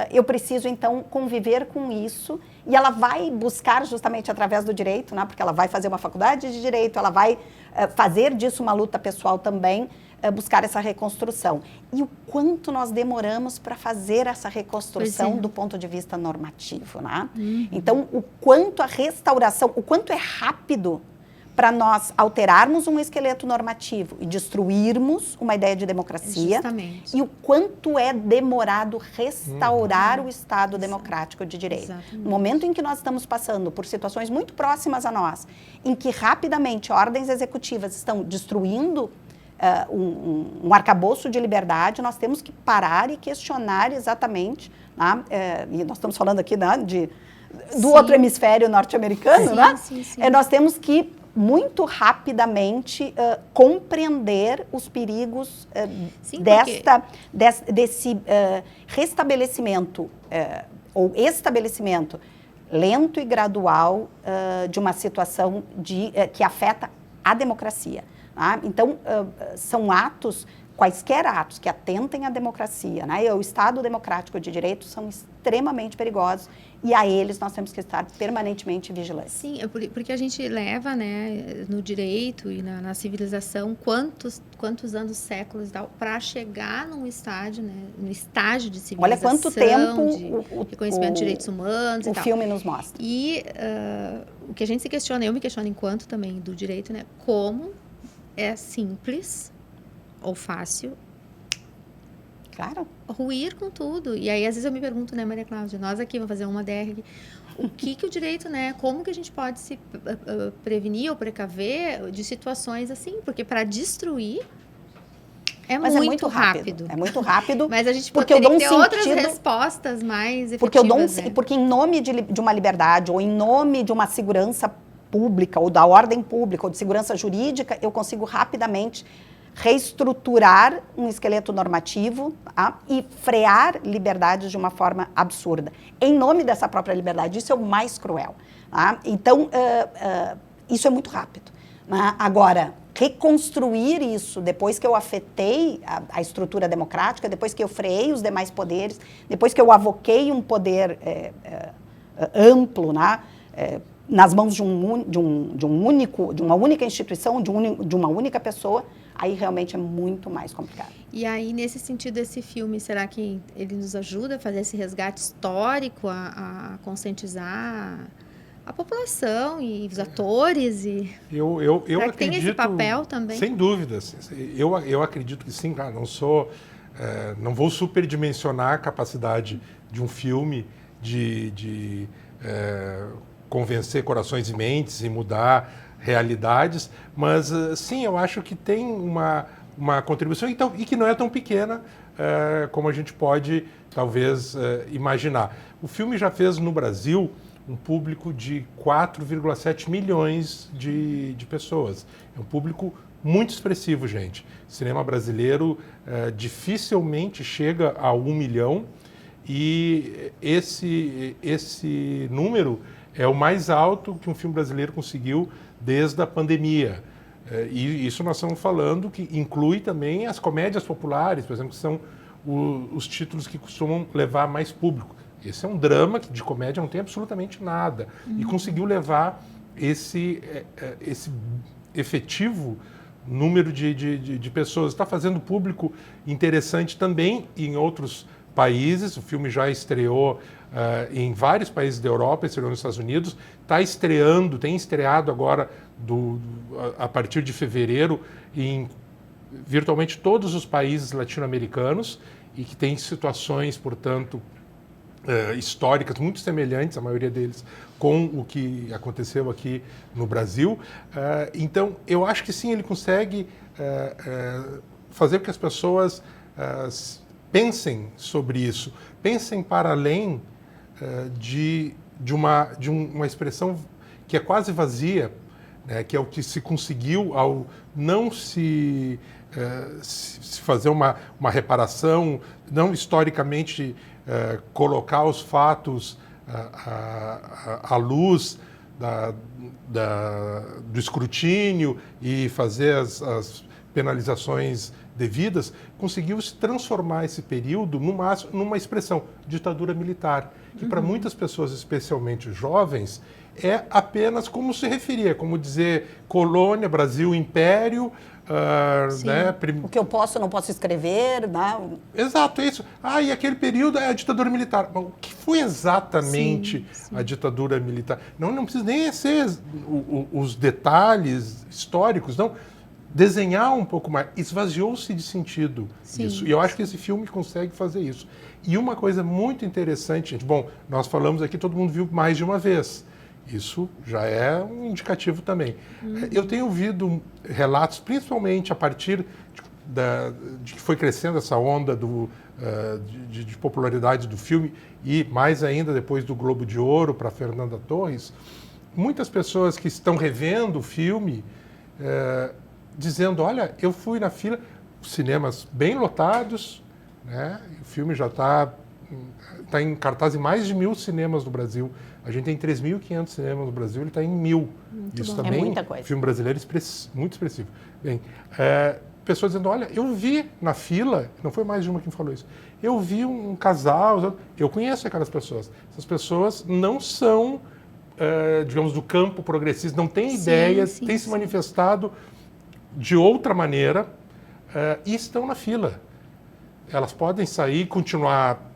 Eu preciso, então, conviver com isso e ela vai buscar justamente através do direito, né? Porque ela vai fazer uma faculdade de direito, ela vai fazer disso uma luta pessoal também, buscar essa reconstrução. E o quanto nós demoramos para fazer essa reconstrução do ponto de vista normativo, né? Então, o quanto a restauração, o quanto é rápido para nós alterarmos um esqueleto normativo e destruirmos uma ideia de democracia. Justamente. E o quanto é demorado restaurar o Estado democrático de direito. Exatamente. No momento em que nós estamos passando por situações muito próximas a nós, em que rapidamente ordens executivas estão destruindo um arcabouço de liberdade, nós temos que parar e questionar exatamente, né? E nós estamos falando aqui, né, do outro hemisfério norte-americano, né? Sim. Nós temos que muito rapidamente compreender os perigos desse restabelecimento ou estabelecimento lento e gradual de uma situação que afeta a democracia. Tá? Então, são atos, quaisquer atos que atentem à democracia, né, e ao Estado democrático de direito são extremamente perigosos e a eles nós temos que estar permanentemente vigilantes. Sim, porque a gente leva, né, no direito e na civilização quantos anos, séculos para chegar num estágio, né, no estágio de civilização. Olha quanto tempo de reconhecimento de direitos humanos o filme nos mostra. E o que a gente se questiona, eu me questiono enquanto também do direito, né, como é simples ou fácil, claro, ruir com tudo. E aí, às vezes, eu me pergunto, né, Maria Cláudia, nós aqui vamos fazer uma DR aqui, o que o direito, né, como que a gente pode se prevenir ou precaver de situações assim? Porque para destruir é muito rápido. É muito rápido. Mas a gente poderia ter outras respostas mais efetivas. Porque em nome de uma liberdade ou em nome de uma segurança pública ou da ordem pública ou de segurança jurídica, eu consigo rapidamente reestruturar um esqueleto normativo, tá? E frear liberdades de uma forma absurda. Em nome dessa própria liberdade, isso é o mais cruel. Tá? Então, isso é muito rápido. Né? Agora, reconstruir isso depois que eu afetei a estrutura democrática, depois que eu freei os demais poderes, depois que eu avoquei um poder amplo, né? Nas mãos de uma única instituição, de uma única pessoa, aí realmente é muito mais complicado. E aí, nesse sentido, esse filme, será que ele nos ajuda a fazer esse resgate histórico, a conscientizar a população e os atores? Eu Será que acredito, tem esse papel também? sem dúvidas. Eu acredito que sim, cara. Não vou superdimensionar a capacidade de um filme de convencer corações e mentes e mudar realidades, mas sim, eu acho que tem uma contribuição e que não é tão pequena como a gente pode talvez imaginar. O filme já fez no Brasil um público de 4,7 milhões de pessoas. É um público muito expressivo, gente. O cinema brasileiro dificilmente chega a 1 milhão e esse número é o mais alto que um filme brasileiro conseguiu desde a pandemia. E isso nós estamos falando que inclui também as comédias populares, por exemplo, que são os títulos que costumam levar mais público. Esse é um drama que de comédia não tem absolutamente nada. E conseguiu levar esse efetivo número de pessoas. Está fazendo público interessante também em outros países. O filme já estreou em vários países da Europa, estreou nos Estados Unidos. Tem estreado agora, a partir de fevereiro, em virtualmente todos os países latino-americanos e que tem situações, portanto, históricas muito semelhantes, a maioria deles, com o que aconteceu aqui no Brasil. Então, eu acho que sim, ele consegue fazer com que as pessoas pensem sobre isso, pensem para além de uma expressão que é quase vazia, né, que é o que se conseguiu ao não se fazer uma reparação, não historicamente colocar os fatos à luz do escrutínio e fazer as penalizações devidas, conseguiu se transformar esse período numa expressão, ditadura militar, que para muitas pessoas, especialmente jovens, é apenas como se referia, como dizer colônia, Brasil, império, né? O que eu posso, não posso escrever, né? Exato, é isso. E aquele período é a ditadura militar. Mas o que foi exatamente a ditadura militar? Não precisa nem ser os detalhes históricos, não. Desenhar um pouco mais. Esvaziou-se de sentido isso. E eu acho que esse filme consegue fazer isso. E uma coisa muito interessante, gente. Bom, nós falamos aqui, todo mundo viu mais de uma vez. Isso já é um indicativo também. Eu tenho ouvido relatos, principalmente a partir de que foi crescendo essa onda de popularidade do filme e mais ainda depois do Globo de Ouro para Fernanda Torres, muitas pessoas que estão revendo o filme dizendo, olha, eu fui na fila, cinemas bem lotados, né? O filme já está em cartaz em mais de 1.000 cinemas no Brasil. A gente tem 3.500 cinemas no Brasil, ele está em 1.000. Isso também, é muita coisa. Filme brasileiro muito expressivo. Bem, pessoas dizendo, olha, eu vi na fila, não foi mais de uma que me falou isso, eu vi um casal, eu conheço aquelas pessoas. Essas pessoas não são, digamos, do campo progressista, não têm ideias, têm se manifestado de outra maneira e estão na fila. Elas podem sair e continuar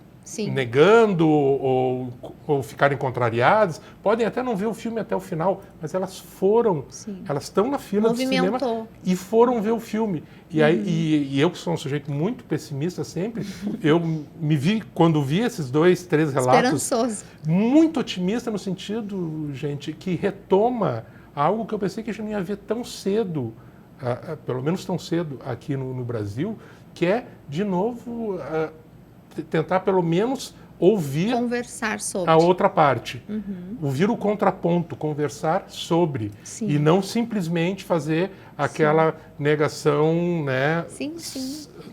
negando ou ficarem contrariadas, podem até não ver o filme até o final, mas elas estão na fila do cinema e foram ver o filme. E, aí, eu que sou um sujeito muito pessimista sempre, eu me vi, quando vi esses 2, 3 relatos, muito otimista no sentido, gente, que retoma algo que eu pensei que já não ia ver tão cedo, pelo menos tão cedo aqui no Brasil, que é, de novo, tentar pelo menos ouvir conversar sobre a outra parte, ouvir o contraponto, conversar sobre e não simplesmente fazer aquela negação, né,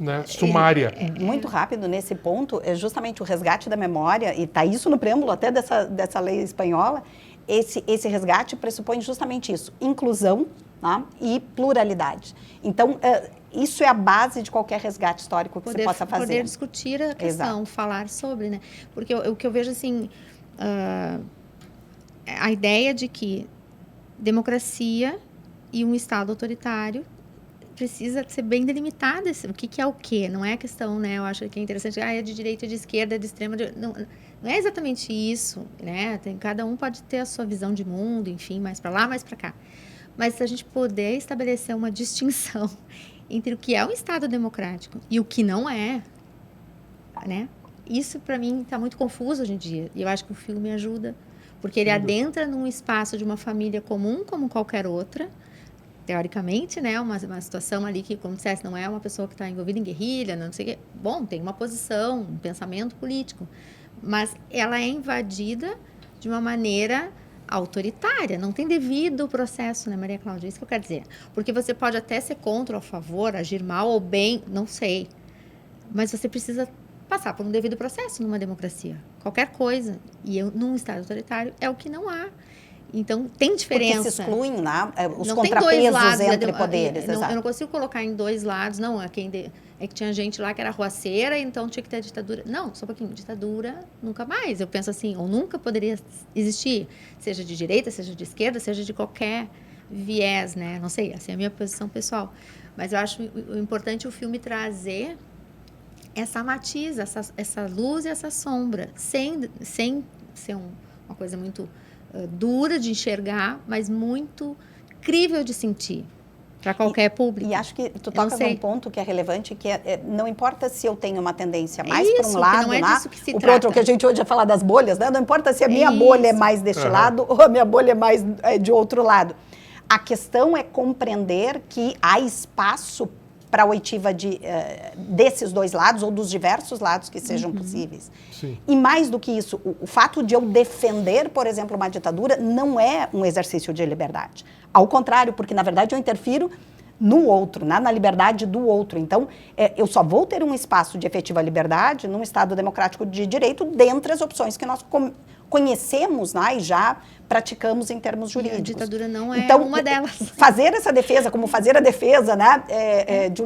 né, sumária. Muito rápido nesse ponto, é justamente o resgate da memória, e está isso no preâmbulo até dessa lei espanhola. Esse resgate pressupõe justamente isso, inclusão, né, e pluralidade. Então, isso é a base de qualquer resgate histórico que você possa fazer. Poder discutir a questão, falar sobre, né? Porque o que eu vejo, assim, a ideia de que democracia e um Estado autoritário precisa ser bem delimitada, o que é o quê? Não é questão, né? Eu acho que é interessante, é de direita, é de esquerda, é de extrema... Não é exatamente isso, né? Cada um pode ter a sua visão de mundo, enfim, mais para lá, mais para cá. Mas se a gente puder estabelecer uma distinção entre o que é um Estado democrático e o que não é, né? Isso, para mim, está muito confuso hoje em dia. E eu acho que o filme ajuda, porque ele adentra num espaço de uma família comum como qualquer outra, teoricamente, né? Uma situação ali que, como dissesse, não é uma pessoa que está envolvida em guerrilha, não sei o quê. Bom, tem uma posição, um pensamento político. Mas ela é invadida de uma maneira autoritária, não tem devido processo, né, Maria Cláudia? Isso que eu quero dizer. Porque você pode até ser contra ou a favor, agir mal ou bem, não sei. Mas você precisa passar por um devido processo numa democracia. Qualquer coisa. E num Estado autoritário é o que não há. Então, tem diferença. Porque se excluem, né, os não contrapesos lados, entre poderes. Eu não consigo colocar em dois lados. Não, é que tinha gente lá que era arruaceira, então tinha que ter ditadura. Não, só um pouquinho. Ditadura, nunca mais. Eu penso assim, ou nunca poderia existir. Seja de direita, seja de esquerda, seja de qualquer viés, né? Não sei, essa é a minha posição pessoal. Mas eu acho importante o filme trazer essa matiz, essa luz e essa sombra, sem ser uma coisa muito dura de enxergar, mas muito crível de sentir para qualquer público. E acho que tu toca num ponto que é relevante, que não importa se eu tenho uma tendência mais para um lado, não é né, disso que se ou trata. para outro, que a gente hoje ia falar das bolhas, né? Não importa se a minha bolha é mais deste lado ou a minha bolha é mais de outro lado. A questão é compreender que há espaço para a oitiva desses dois lados, ou dos diversos lados que sejam possíveis. Sim. E mais do que isso, o fato de eu defender, por exemplo, uma ditadura, não é um exercício de liberdade. Ao contrário, porque, na verdade, eu interfiro no outro, né? Na liberdade do outro. Então, eu só vou ter um espaço de efetiva liberdade num Estado democrático de direito, dentre as opções que nós conhecemos, né, e já praticamos em termos jurídicos. E a ditadura não é então, uma delas. Fazer essa defesa, como fazer a defesa, né, de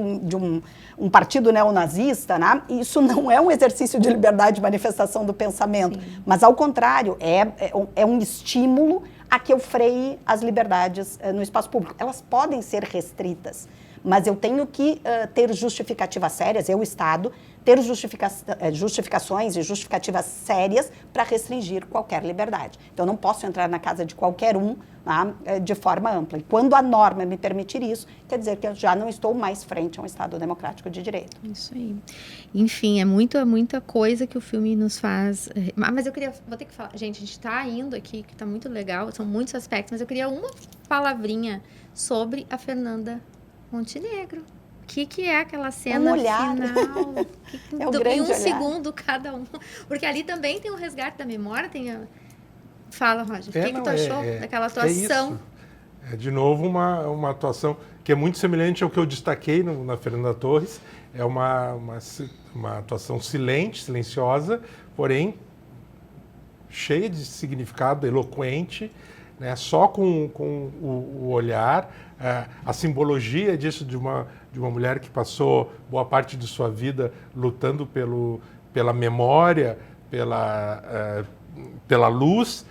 um partido neonazista, né, isso não é um exercício de liberdade de manifestação do pensamento, sim, mas, ao contrário, é um estímulo a que eu freie as liberdades no espaço público. Elas podem ser restritas, mas eu tenho que ter justificativas sérias, eu, Estado, ter justificações e justificativas sérias para restringir qualquer liberdade. Então, eu não posso entrar na casa de qualquer um, né, de forma ampla. E quando a norma me permitir isso, quer dizer que eu já não estou mais frente a um Estado democrático de direito. Isso aí. Enfim, é muita coisa que o filme nos faz... Mas eu vou ter que falar... Gente, a gente está indo aqui, que está muito legal, são muitos aspectos, mas eu queria uma palavrinha sobre a Fernanda Montenegro. O que é aquela cena final? É o grande em um olhar. Segundo cada um. Porque ali também tem um resgate da memória, Fala, Roger, o que tu achou daquela atuação? É de novo uma atuação que é muito semelhante ao que eu destaquei na Fernanda Torres. É uma atuação silenciosa, porém cheia de significado, eloquente, né? Só com o olhar, a simbologia disso de uma mulher que passou boa parte de sua vida lutando pela memória, pela luz,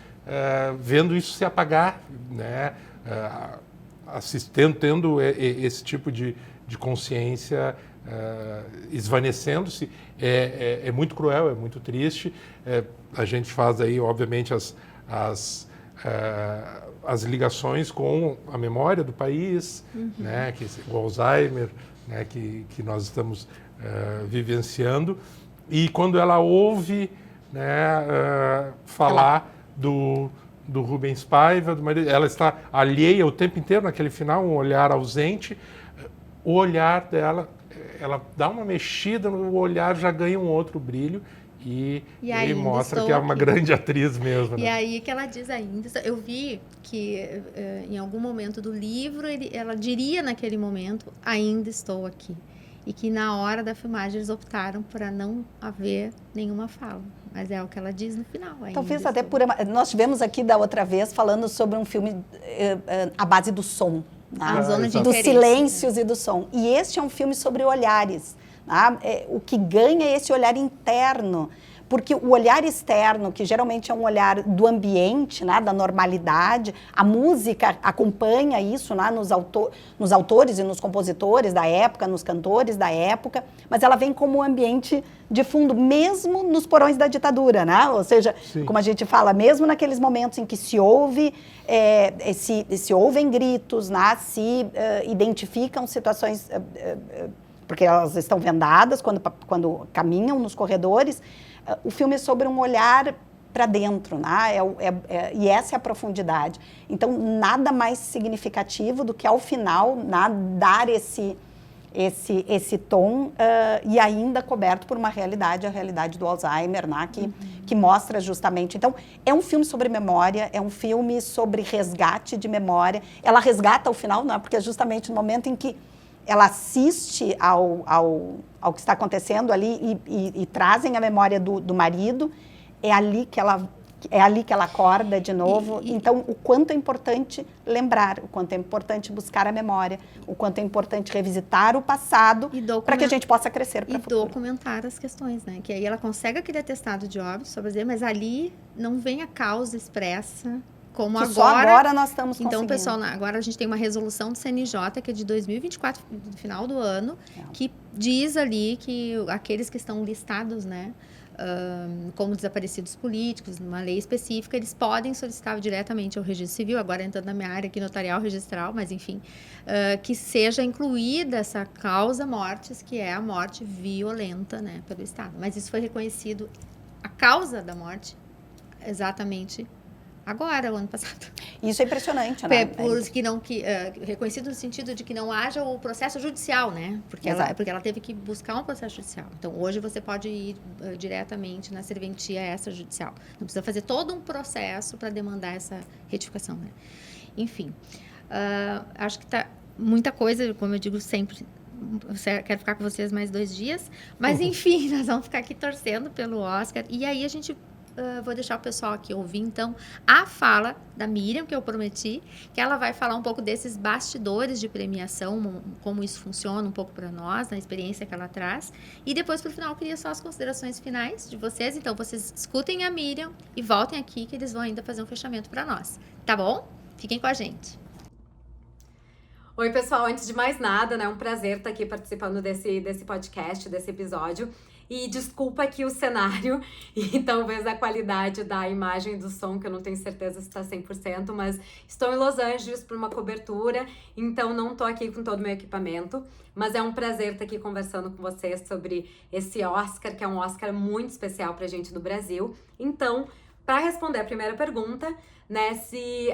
vendo isso se apagar, né? Tendo esse tipo de consciência esvanecendo-se. É muito cruel, é muito triste. A gente faz aí, obviamente, as ligações com a memória do país, né, o Alzheimer, né, que nós estamos vivenciando. E quando ela ouve, né, falar do Rubens Paiva, do marido, ela está alheia o tempo inteiro naquele final, um olhar ausente. O olhar dela, ela dá uma mexida no olhar, já ganha um outro brilho. E aí mostra que é uma grande atriz mesmo. Né? E aí que ela diz ainda... Eu vi que em algum momento do livro, ela diria naquele momento, ainda estou aqui. E que na hora da filmagem eles optaram para não haver nenhuma fala. Mas é o que ela diz no final. Talvez até nós tivemos aqui da outra vez falando sobre um filme à base do som. A zona de dos silêncios, né? E do som. E este é um filme sobre olhares. O que ganha é esse olhar interno, porque o olhar externo, que geralmente é um olhar do ambiente, né, da normalidade, a música acompanha isso, né, nos autores e nos compositores da época, nos cantores da época, mas ela vem como ambiente de fundo, mesmo nos porões da ditadura, né? Ou seja, sim, como a gente fala, mesmo naqueles momentos em que se ouve, se ouvem gritos, né? Se identificam situações, porque elas estão vendadas quando caminham nos corredores, o filme é sobre um olhar para dentro, né? E essa é a profundidade. Então, nada mais significativo do que, ao final, né, dar esse tom e ainda coberto por uma realidade, a realidade do Alzheimer, né, que mostra justamente. Então, é um filme sobre memória, é um filme sobre resgate de memória. Ela resgata ao final, não é? Porque é justamente no momento em que ela assiste ao que está acontecendo ali e trazem a memória do marido, é ali que ela acorda de novo. Então, o quanto é importante lembrar, o quanto é importante buscar a memória, o quanto é importante revisitar o passado para que a gente possa crescer para o futuro. E documentar as questões, né? Que aí ela consegue aquele atestado de óbito, só para dizer, mas ali não vem a causa expressa, como que só agora nós estamos conseguindo. Então, pessoal, agora a gente tem uma resolução do CNJ, que é de 2024, do final do ano, que diz ali que aqueles que estão listados, né, como desaparecidos políticos, numa lei específica, eles podem solicitar diretamente ao registro civil, agora entrando na minha área aqui, notarial registral, mas enfim, que seja incluída essa causa mortis, que é a morte violenta, né, pelo Estado. Mas isso foi reconhecido, a causa da morte, exatamente agora, o ano passado. Isso é impressionante, né? Reconhecido no sentido de que não haja o processo judicial, né? Porque ela teve que buscar um processo judicial. Então, hoje você pode ir diretamente na serventia extrajudicial. Não precisa fazer todo um processo para demandar essa retificação, né? Enfim, acho que tá muita coisa, como eu digo sempre, quero ficar com vocês mais 2 dias, mas enfim, nós vamos ficar aqui torcendo pelo Oscar. E aí a gente... vou deixar o pessoal aqui ouvir, então, a fala da Miriam, que eu prometi, que ela vai falar um pouco desses bastidores de premiação, como isso funciona um pouco para nós, na experiência que ela traz. E depois, para o final, eu queria só as considerações finais de vocês. Então, vocês escutem a Miriam e voltem aqui, que eles vão ainda fazer um fechamento para nós. Tá bom? Fiquem com a gente. Oi, pessoal. Antes de mais nada, né, é um prazer estar aqui participando desse podcast, desse episódio. E desculpa aqui o cenário e talvez a qualidade da imagem e do som, que eu não tenho certeza se está 100%, mas estou em Los Angeles por uma cobertura, então não estou aqui com todo o meu equipamento, mas é um prazer estar aqui conversando com vocês sobre esse Oscar, que é um Oscar muito especial para a gente do Brasil. Então, para responder a primeira pergunta, né, se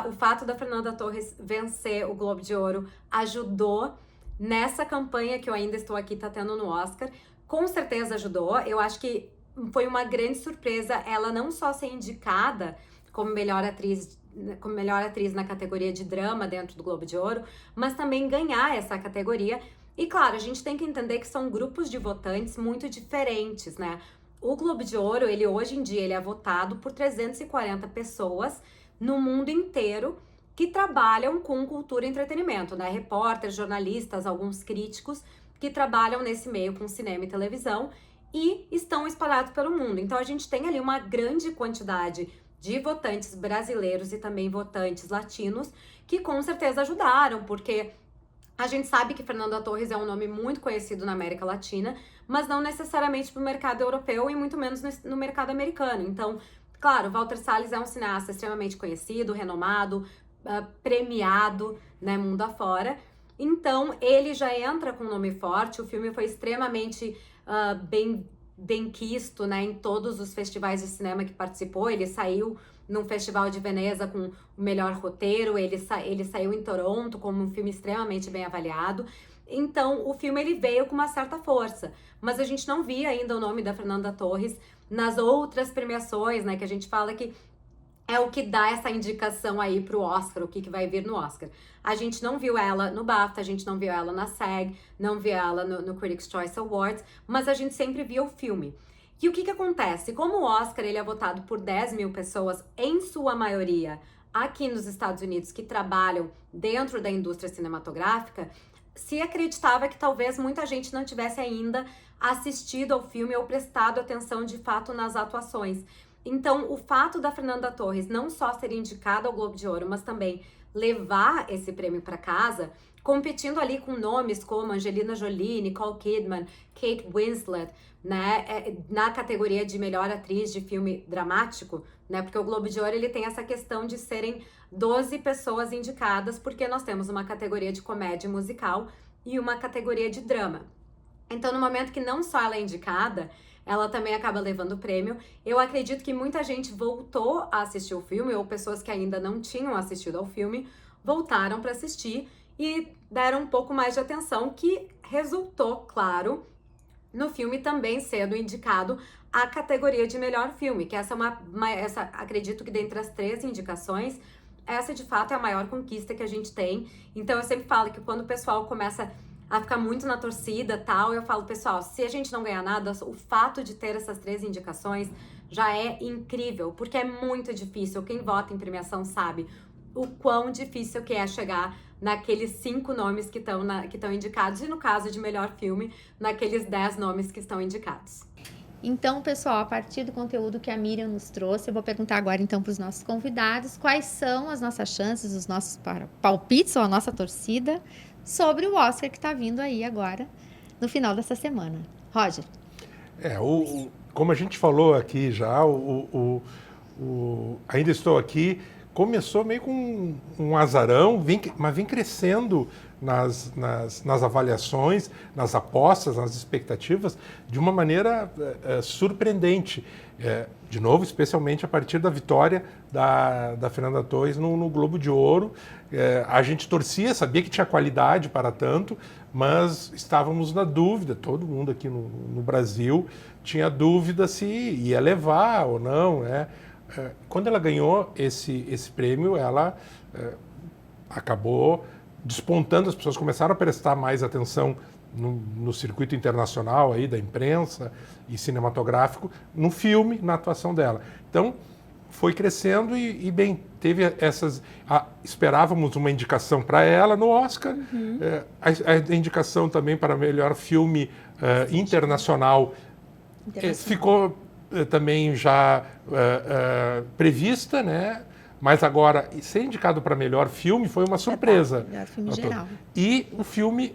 o fato da Fernanda Torres vencer o Globo de Ouro ajudou nessa campanha que eu ainda estou aqui, tá tendo no Oscar, com certeza ajudou. Eu acho que foi uma grande surpresa ela não só ser indicada como melhor atriz na categoria de drama dentro do Globo de Ouro, mas também ganhar essa categoria. E claro, a gente tem que entender que são grupos de votantes muito diferentes, né? O Globo de Ouro, hoje em dia, ele é votado por 340 pessoas no mundo inteiro que trabalham com cultura e entretenimento, né? Repórteres, jornalistas, alguns críticos que trabalham nesse meio com cinema e televisão e estão espalhados pelo mundo. Então, a gente tem ali uma grande quantidade de votantes brasileiros e também votantes latinos que com certeza ajudaram, porque a gente sabe que Fernanda Torres é um nome muito conhecido na América Latina, mas não necessariamente para o mercado europeu e muito menos no mercado americano. Então, claro, Walter Salles é um cineasta extremamente conhecido, renomado, premiado, né, mundo afora. Então, ele já entra com um nome forte. O filme foi extremamente bem quisto, né, em todos os festivais de cinema que participou. Ele saiu num festival de Veneza com o melhor roteiro, ele saiu em Toronto como um filme extremamente bem avaliado. Então, o filme ele veio com uma certa força, mas a gente não via ainda o nome da Fernanda Torres nas outras premiações, né, que a gente fala que é o que dá essa indicação aí pro Oscar, o que vai vir no Oscar. A gente não viu ela no BAFTA, a gente não viu ela na SAG, não viu ela no Critics' Choice Awards, mas a gente sempre via o filme. E o que acontece? Como o Oscar ele é votado por 10 mil pessoas, em sua maioria, aqui nos Estados Unidos, que trabalham dentro da indústria cinematográfica, se acreditava que talvez muita gente não tivesse ainda assistido ao filme ou prestado atenção de fato nas atuações. Então, o fato da Fernanda Torres não só ser indicada ao Globo de Ouro, mas também levar esse prêmio para casa, competindo ali com nomes como Angelina Jolie, Nicole Kidman, Kate Winslet, né, na categoria de melhor atriz de filme dramático, né, porque o Globo de Ouro ele tem essa questão de serem 12 pessoas indicadas, porque nós temos uma categoria de comédia musical e uma categoria de drama. Então, no momento que não só ela é indicada, ela também acaba levando o prêmio. Eu acredito que muita gente voltou a assistir o filme, ou pessoas que ainda não tinham assistido ao filme, voltaram para assistir e deram um pouco mais de atenção, que resultou, claro, no filme também sendo indicado a categoria de melhor filme, que essa é essa, acredito que dentre as 3 indicações, essa de fato é a maior conquista que a gente tem. Então eu sempre falo que quando o pessoal começa a ficar muito na torcida tal, eu falo, pessoal, se a gente não ganhar nada, o fato de ter essas 3 indicações já é incrível, porque é muito difícil. Quem vota em premiação sabe o quão difícil que é chegar naqueles 5 nomes que estão indicados, e no caso de melhor filme, naqueles 10 nomes que estão indicados. Então, pessoal, a partir do conteúdo que a Miriam nos trouxe, eu vou perguntar agora então para os nossos convidados quais são as nossas chances, os nossos palpites ou a nossa torcida sobre o Oscar que está vindo aí agora, no final dessa semana. Roger. Como a gente falou aqui já, Ainda Estou Aqui começou meio com um azarão, mas vem crescendo nas avaliações, nas apostas, nas expectativas, de uma maneira surpreendente. De novo, especialmente a partir da vitória da Fernanda Torres no Globo de Ouro. A gente torcia, sabia que tinha qualidade para tanto, mas estávamos na dúvida, todo mundo aqui no Brasil tinha dúvida se ia levar ou não, né? Quando ela ganhou esse prêmio, ela acabou despontando, as pessoas começaram a prestar mais atenção no circuito internacional aí da imprensa e cinematográfico, no filme, na atuação dela. Então, foi crescendo e bem, teve essas... esperávamos uma indicação para ela no Oscar, a indicação também para melhor filme internacional ficou também já prevista, né? Mas agora, ser indicado para melhor filme foi uma surpresa. Melhor filme geral. E o filme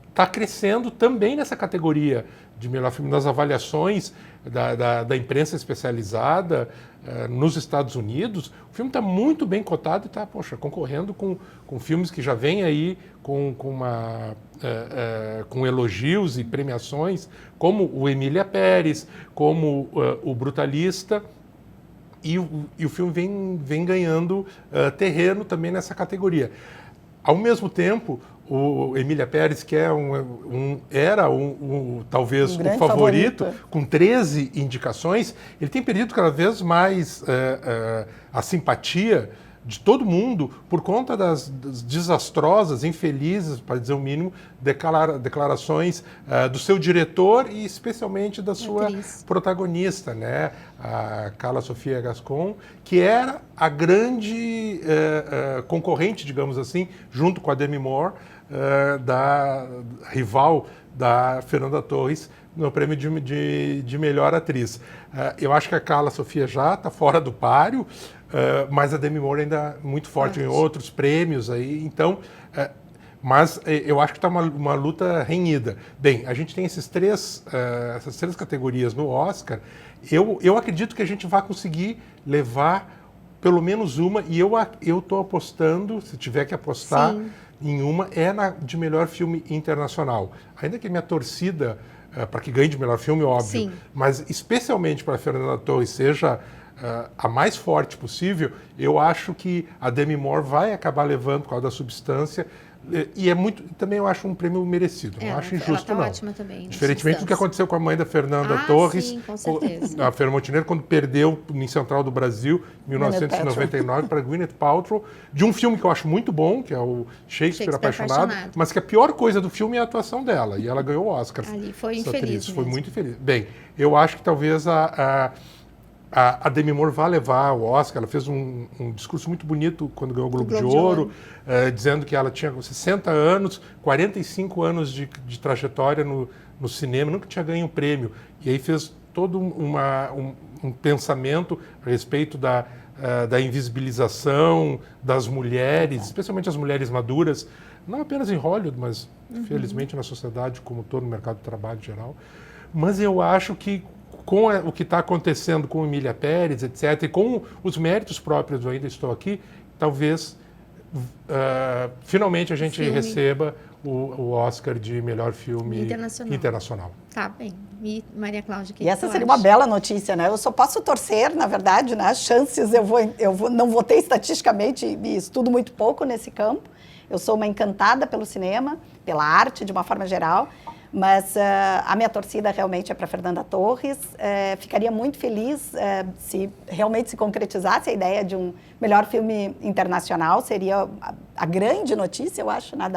está crescendo também nessa categoria de melhor filme, nas avaliações da imprensa especializada nos Estados Unidos. O filme está muito bem cotado e está, concorrendo com filmes que já vêm aí com elogios e premiações, como o Emília Pérez, como o Brutalista. E o filme vem ganhando terreno também nessa categoria. Ao mesmo tempo, o Emília Pérez, que era talvez o favorito, com 13 indicações, ele tem perdido cada vez mais a simpatia de todo mundo por conta das desastrosas, infelizes, para dizer o mínimo, declarações do seu diretor e especialmente da sua protagonista, né? A Carla Sofia Gascon, que era a grande concorrente, digamos assim, junto com a Demi Moore, da rival da Fernanda Torres no prêmio de melhor atriz. Eu acho que a Carla Sofia já está fora do páreo, mas a Demi Moore ainda muito forte em outros prêmios aí, então, mas eu acho que está uma luta renhida. Bem, a gente tem essas três categorias no Oscar. Eu acredito que a gente vai conseguir levar pelo menos uma, e eu estou apostando, se tiver que apostar em uma, de melhor filme internacional. Ainda que minha torcida para que ganhe de melhor filme, óbvio, mas especialmente para a Fernanda Torres seja a mais forte possível, eu acho que a Demi Moore vai acabar levando por causa da substância, e também eu acho um prêmio merecido, não acho injusto, ela tá não. ótima também, diferentemente do que aconteceu com a mãe da Fernanda Torres, sim, com certeza. a Fernanda Montenegro, quando perdeu em Central do Brasil, em 1999, para Gwyneth Paltrow, de um filme que eu acho muito bom, que é o Shakespeare Apaixonado, mas que a pior coisa do filme é a atuação dela, e ela ganhou o Oscar. Ali foi infeliz. Foi muito infeliz. Bem, eu acho que talvez a Demi Moore vai levar o Oscar. Ela fez um discurso muito bonito quando ganhou o Globo de Ouro, dizendo que ela tinha 60 anos, 45 anos de trajetória no cinema, nunca tinha ganho um prêmio. E aí fez todo um pensamento a respeito da invisibilização das mulheres, especialmente as mulheres maduras, não apenas em Hollywood, mas felizmente na sociedade como todo, no mercado de trabalho em geral. Mas eu acho que com o que está acontecendo com Emília Pérez, etc., e com os méritos próprios do Ainda Estou Aqui, talvez finalmente a gente receba o Oscar de melhor filme internacional. Tá bem. E Maria Cláudia, E essa seria uma bela notícia, né? Eu só posso torcer, na verdade, né? As chances, não votei estatisticamente e estudo muito pouco nesse campo. Eu sou uma encantada pelo cinema, pela arte de uma forma geral, mas a minha torcida realmente é para Fernanda Torres. Ficaria muito feliz se realmente se concretizasse a ideia de um melhor filme internacional. Seria a grande notícia, eu acho, né,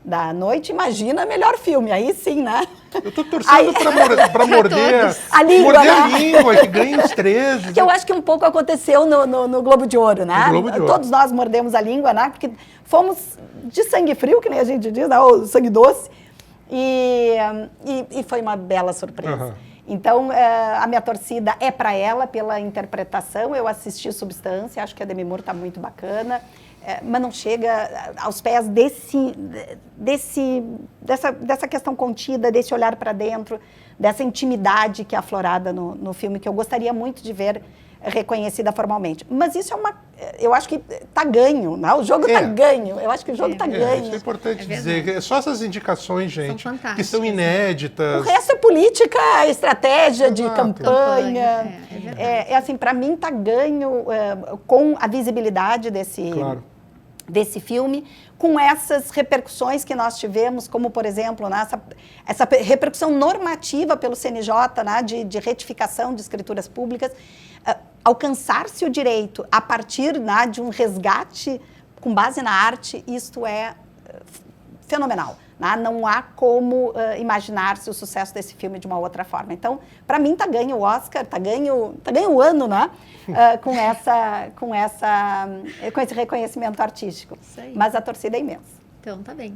da noite. Imagina melhor filme, aí sim, né? Eu estou torcendo para morder a língua, morder a língua, que ganhe os 13. Que eu acho que um pouco aconteceu no Globo de Ouro, né? Globo de Ouro. Todos nós mordemos a língua, né? Porque fomos de sangue frio, que nem a gente diz, né? Ou sangue doce. E foi uma bela surpresa. Uhum. Então, a minha torcida é para ela, pela interpretação. Eu assisti Substância, acho que a Demi Moore está muito bacana. Mas não chega aos pés dessa questão contida, desse olhar para dentro, dessa intimidade que é aflorada no filme, que eu gostaria muito de ver reconhecida formalmente. Mas isso eu acho que está ganho, né? O jogo está ganho. Eu acho que o jogo está ganho. Isso é importante dizer. Só essas indicações, gente, que são inéditas. O resto é política, estratégia de campanha. É assim, para mim está ganho com a visibilidade desse filme, com essas repercussões que nós tivemos, como, por exemplo, né, essa repercussão normativa pelo CNJ, né, de retificação de escrituras públicas, alcançar-se o direito a partir, né, de um resgate com base na arte, isto é fenomenal. Né? Não há como imaginar-se o sucesso desse filme de uma outra forma. Então, para mim, está ganho o Oscar, está ganho o ano, né? Com esse reconhecimento artístico. Mas a torcida é imensa. Então, tá bem.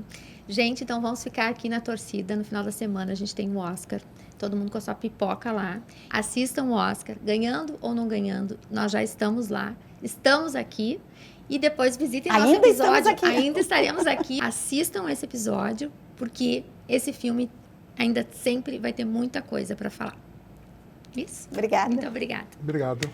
Gente, então vamos ficar aqui na torcida. No final da semana a gente tem o Oscar. Todo mundo com a sua pipoca lá. Assistam o Oscar. Ganhando ou não ganhando, nós já estamos lá. Estamos aqui. E depois visitem nosso episódio. Ainda estaremos aqui. Assistam esse episódio, porque esse filme ainda sempre vai ter muita coisa para falar. Isso? Obrigada. Muito obrigada. Obrigado.